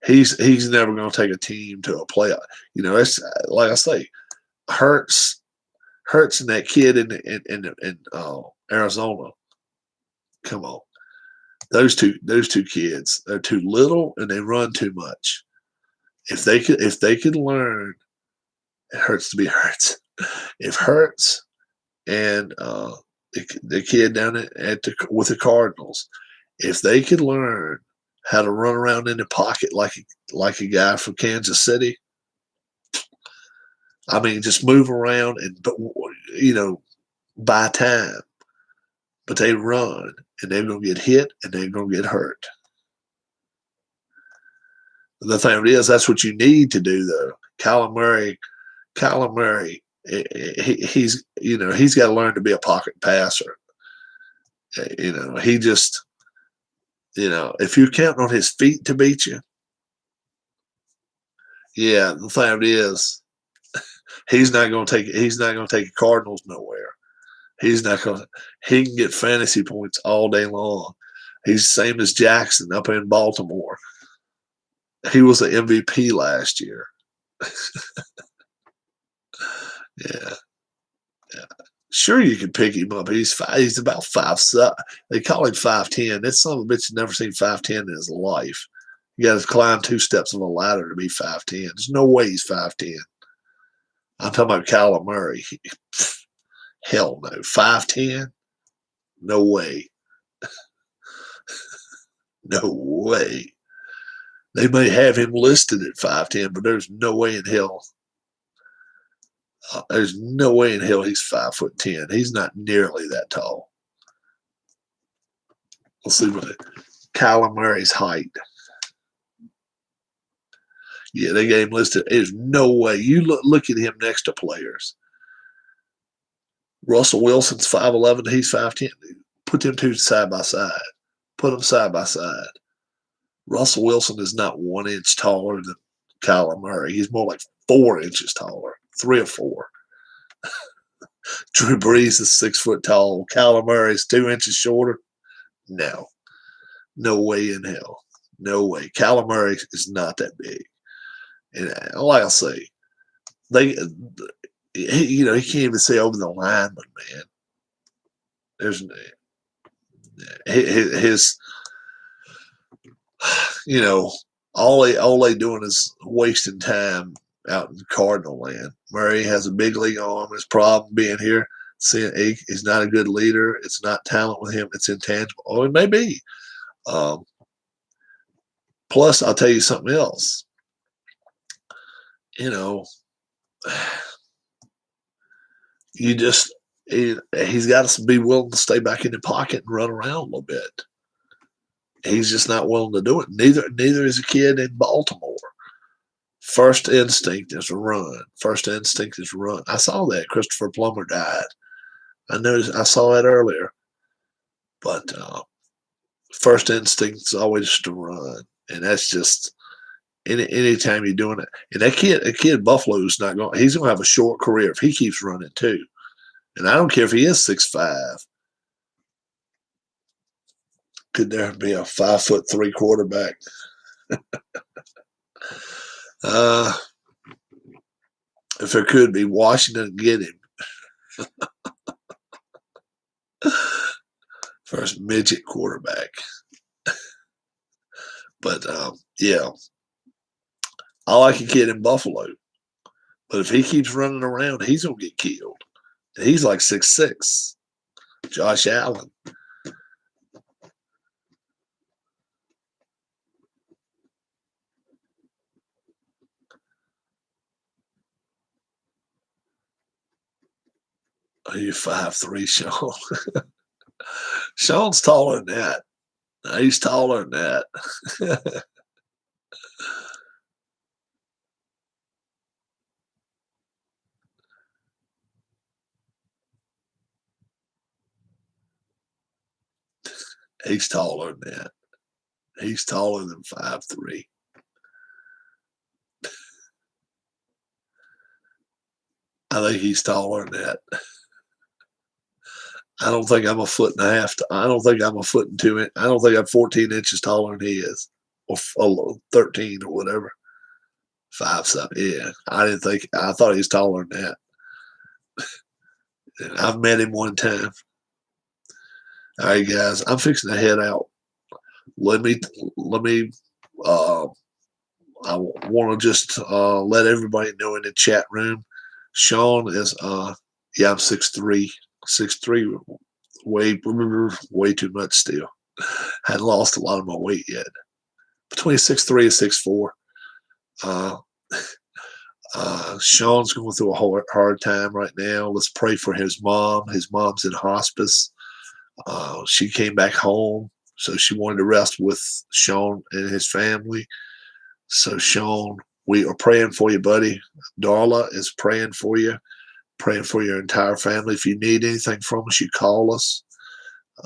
A: he's never going to take a team to a playoff. It's like I say, Hurts and that kid in Arizona. Come on, those two kids, they're too little and they run too much. If they could learn, it hurts to be Hurts. If Hurts and the kid down with the Cardinals, if they could learn how to run around in the pocket like a guy from Kansas City, just move around and buy time. But they run and they're gonna get hit and they're gonna get hurt. The thing is, that's what you need to do though. Kyler Murray, he's got to learn to be a pocket passer. He just, if you're counting on his feet to beat you, yeah, the thing is, he's not going to take the Cardinals nowhere. He can get fantasy points all day long. He's the same as Jackson up in Baltimore. He was an MVP last year. Yeah. Sure, you can pick him up. He's about 5'7". They call him 5'10". That son of a bitch has never seen 5'10" in his life. You got to climb 2 steps of a ladder to be 5'10". There's no way he's 5'10". I'm talking about Kyler Murray. Hell no. 5'10"? No way. No way. They may have him listed at 5'10", but there's no way in hell. There's no way in hell he's 5'10". He's not nearly that tall. Let's see what Kyler Murray's height. Yeah, they got him listed. There's no way. You look at him next to players. Russell Wilson's 5'11". He's 5'10". Put them two side by side. Put them side by side. Russell Wilson is not 1 inch taller than Kyler Murray. He's more like 4 inches taller. 3 or 4. Drew Brees is 6 foot tall. Kyler Murray is 2 inches shorter. No way in hell. No way. Kyler Murray is not that big. And like I say, he can't even say over the lineman, man. There's his all they doing is wasting time out in Cardinal land. Murray has a big league arm. His problem being here, he's not a good leader. It's not talent with him. It's intangible. Oh, it may be. Plus, I'll tell you something else. He's got to be willing to stay back in the pocket and run around a little bit. He's just not willing to do it. Neither is a kid in Baltimore. First instinct is run. First instinct is run. I saw that Christopher Plummer died. I noticed. I saw that earlier. But first instinct is always to run, and that's just anytime you're doing it. And that kid Buffalo's not going. He's going to have a short career if he keeps running too. And I don't care if he is 6'5". Could there be a 5'3" quarterback? Uh, if there could be, Washington get him. First midget quarterback. But yeah, I like a kid in Buffalo. But if he keeps running around, he's gonna get killed. He's like 6'6". Josh Allen. Are you 5'3", Sean? Sean's taller than that. He's taller than that. He's taller than that. He's taller than 5'3". I think he's taller than that. I don't think I'm a foot and a half. I don't think I'm a foot and 2 inch. I don't think I'm 14 inches taller than he is, or 13 or whatever. 5'7". Yeah, I didn't think. I thought he was taller than that. I've met him one time. All right, guys, I'm fixing to head out. Let me. Uh, I want to just let everybody know in the chat room. Sean is. Yeah, I'm 6'3". 6'3", way too much still. Hadn't lost a lot of my weight yet. Between 6'3" and 6'4". Sean's going through a hard time right now. Let's pray for his mom. His mom's in hospice. She came back home, so she wanted to rest with Sean and his family. So, Sean, we are praying for you, buddy. Darla is praying for you, praying for your entire family. If you need anything from us, you call us.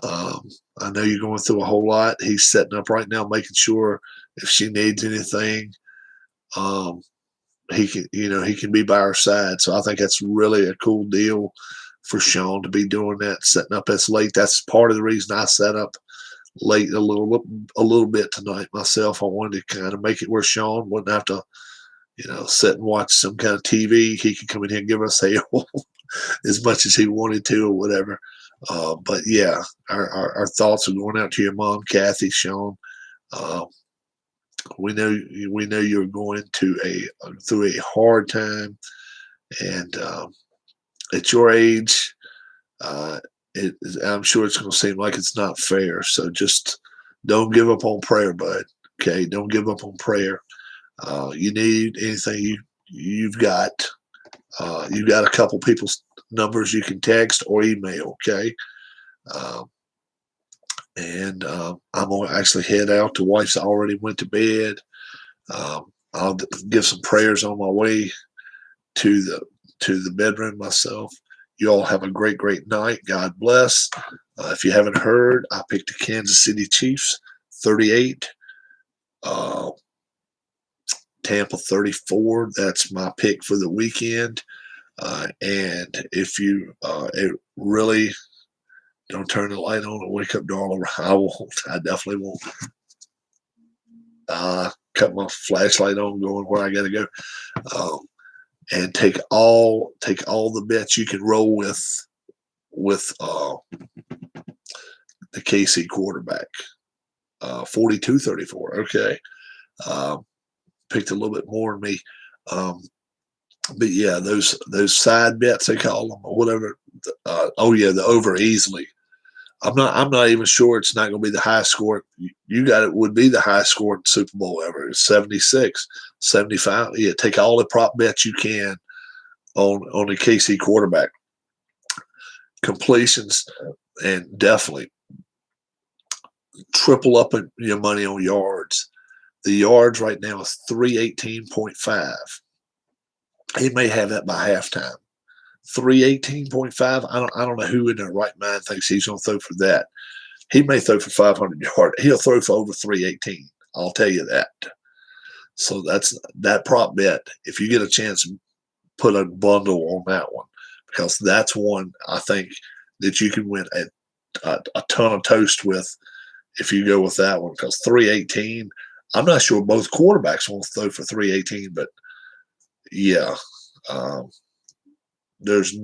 A: I know you're going through a whole lot. He's setting up right now, making sure if she needs anything, he can be by her side. So I think that's really a cool deal for Sean to be doing that, setting up as late. That's part of the reason I set up late a little bit tonight myself. I wanted to kind of make it where Sean wouldn't have to, sit and watch some kind of TV. He could come in here and give us hell as much as he wanted to or whatever. But yeah, our thoughts are going out to your mom, Kathy, Sean. We know you're going through a hard time, and at your age, I'm sure it's going to seem like it's not fair. So just don't give up on prayer, bud. Okay, don't give up on prayer. You need anything, you've got a couple people's numbers you can text or email. Okay. And I'm going to actually head out. The wife's already went to bed. I'll give some prayers on my way to the bedroom myself. You all have a great night. God bless. If you haven't heard, I picked the Kansas City Chiefs 38, Tampa 34. That's my pick for the weekend. And if you really don't turn the light on and wake up, darling, I won't. I definitely won't. Cut my flashlight on, going where I got to go. And take all the bets you can roll with the KC quarterback. 42-34. Okay. Picked a little bit more than me. But yeah, those side bets they call them or whatever. The over easily. I'm not even sure it's not going to be the highest score. You got it would be the highest scoring Super Bowl ever. It's 76, 75. Yeah, take all the prop bets you can on the KC quarterback. Completions, and definitely triple up your money on yards. The yards right now is 318.5. He may have that by halftime. 318.5. I don't know who in their right mind thinks he's going to throw for that. He may throw for 500 yards. He'll throw for over 318. I'll tell you that. So that's that prop bet. If you get a chance, put a bundle on that one because that's one I think that you can win a ton of toast with if you go with that one because 318. I'm not sure both quarterbacks will throw for 318, but yeah, um, there's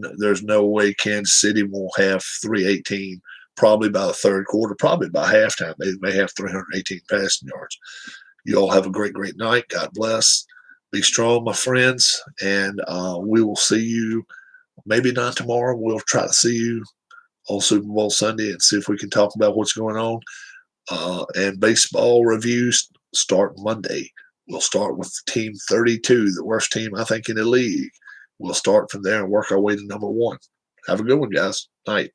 A: no way Kansas City will have 318 probably by the third quarter, probably by halftime. They may have 318 passing yards. You all have a great, great night. God bless. Be strong, my friends, and we will see you. Maybe not tomorrow. We'll try to see you on Super Bowl Sunday and see if we can talk about what's going on. And baseball reviews start Monday. We'll start with Team 32, the worst team I think in the league. We'll start from there and work our way to number one. Have a good one, guys. Night.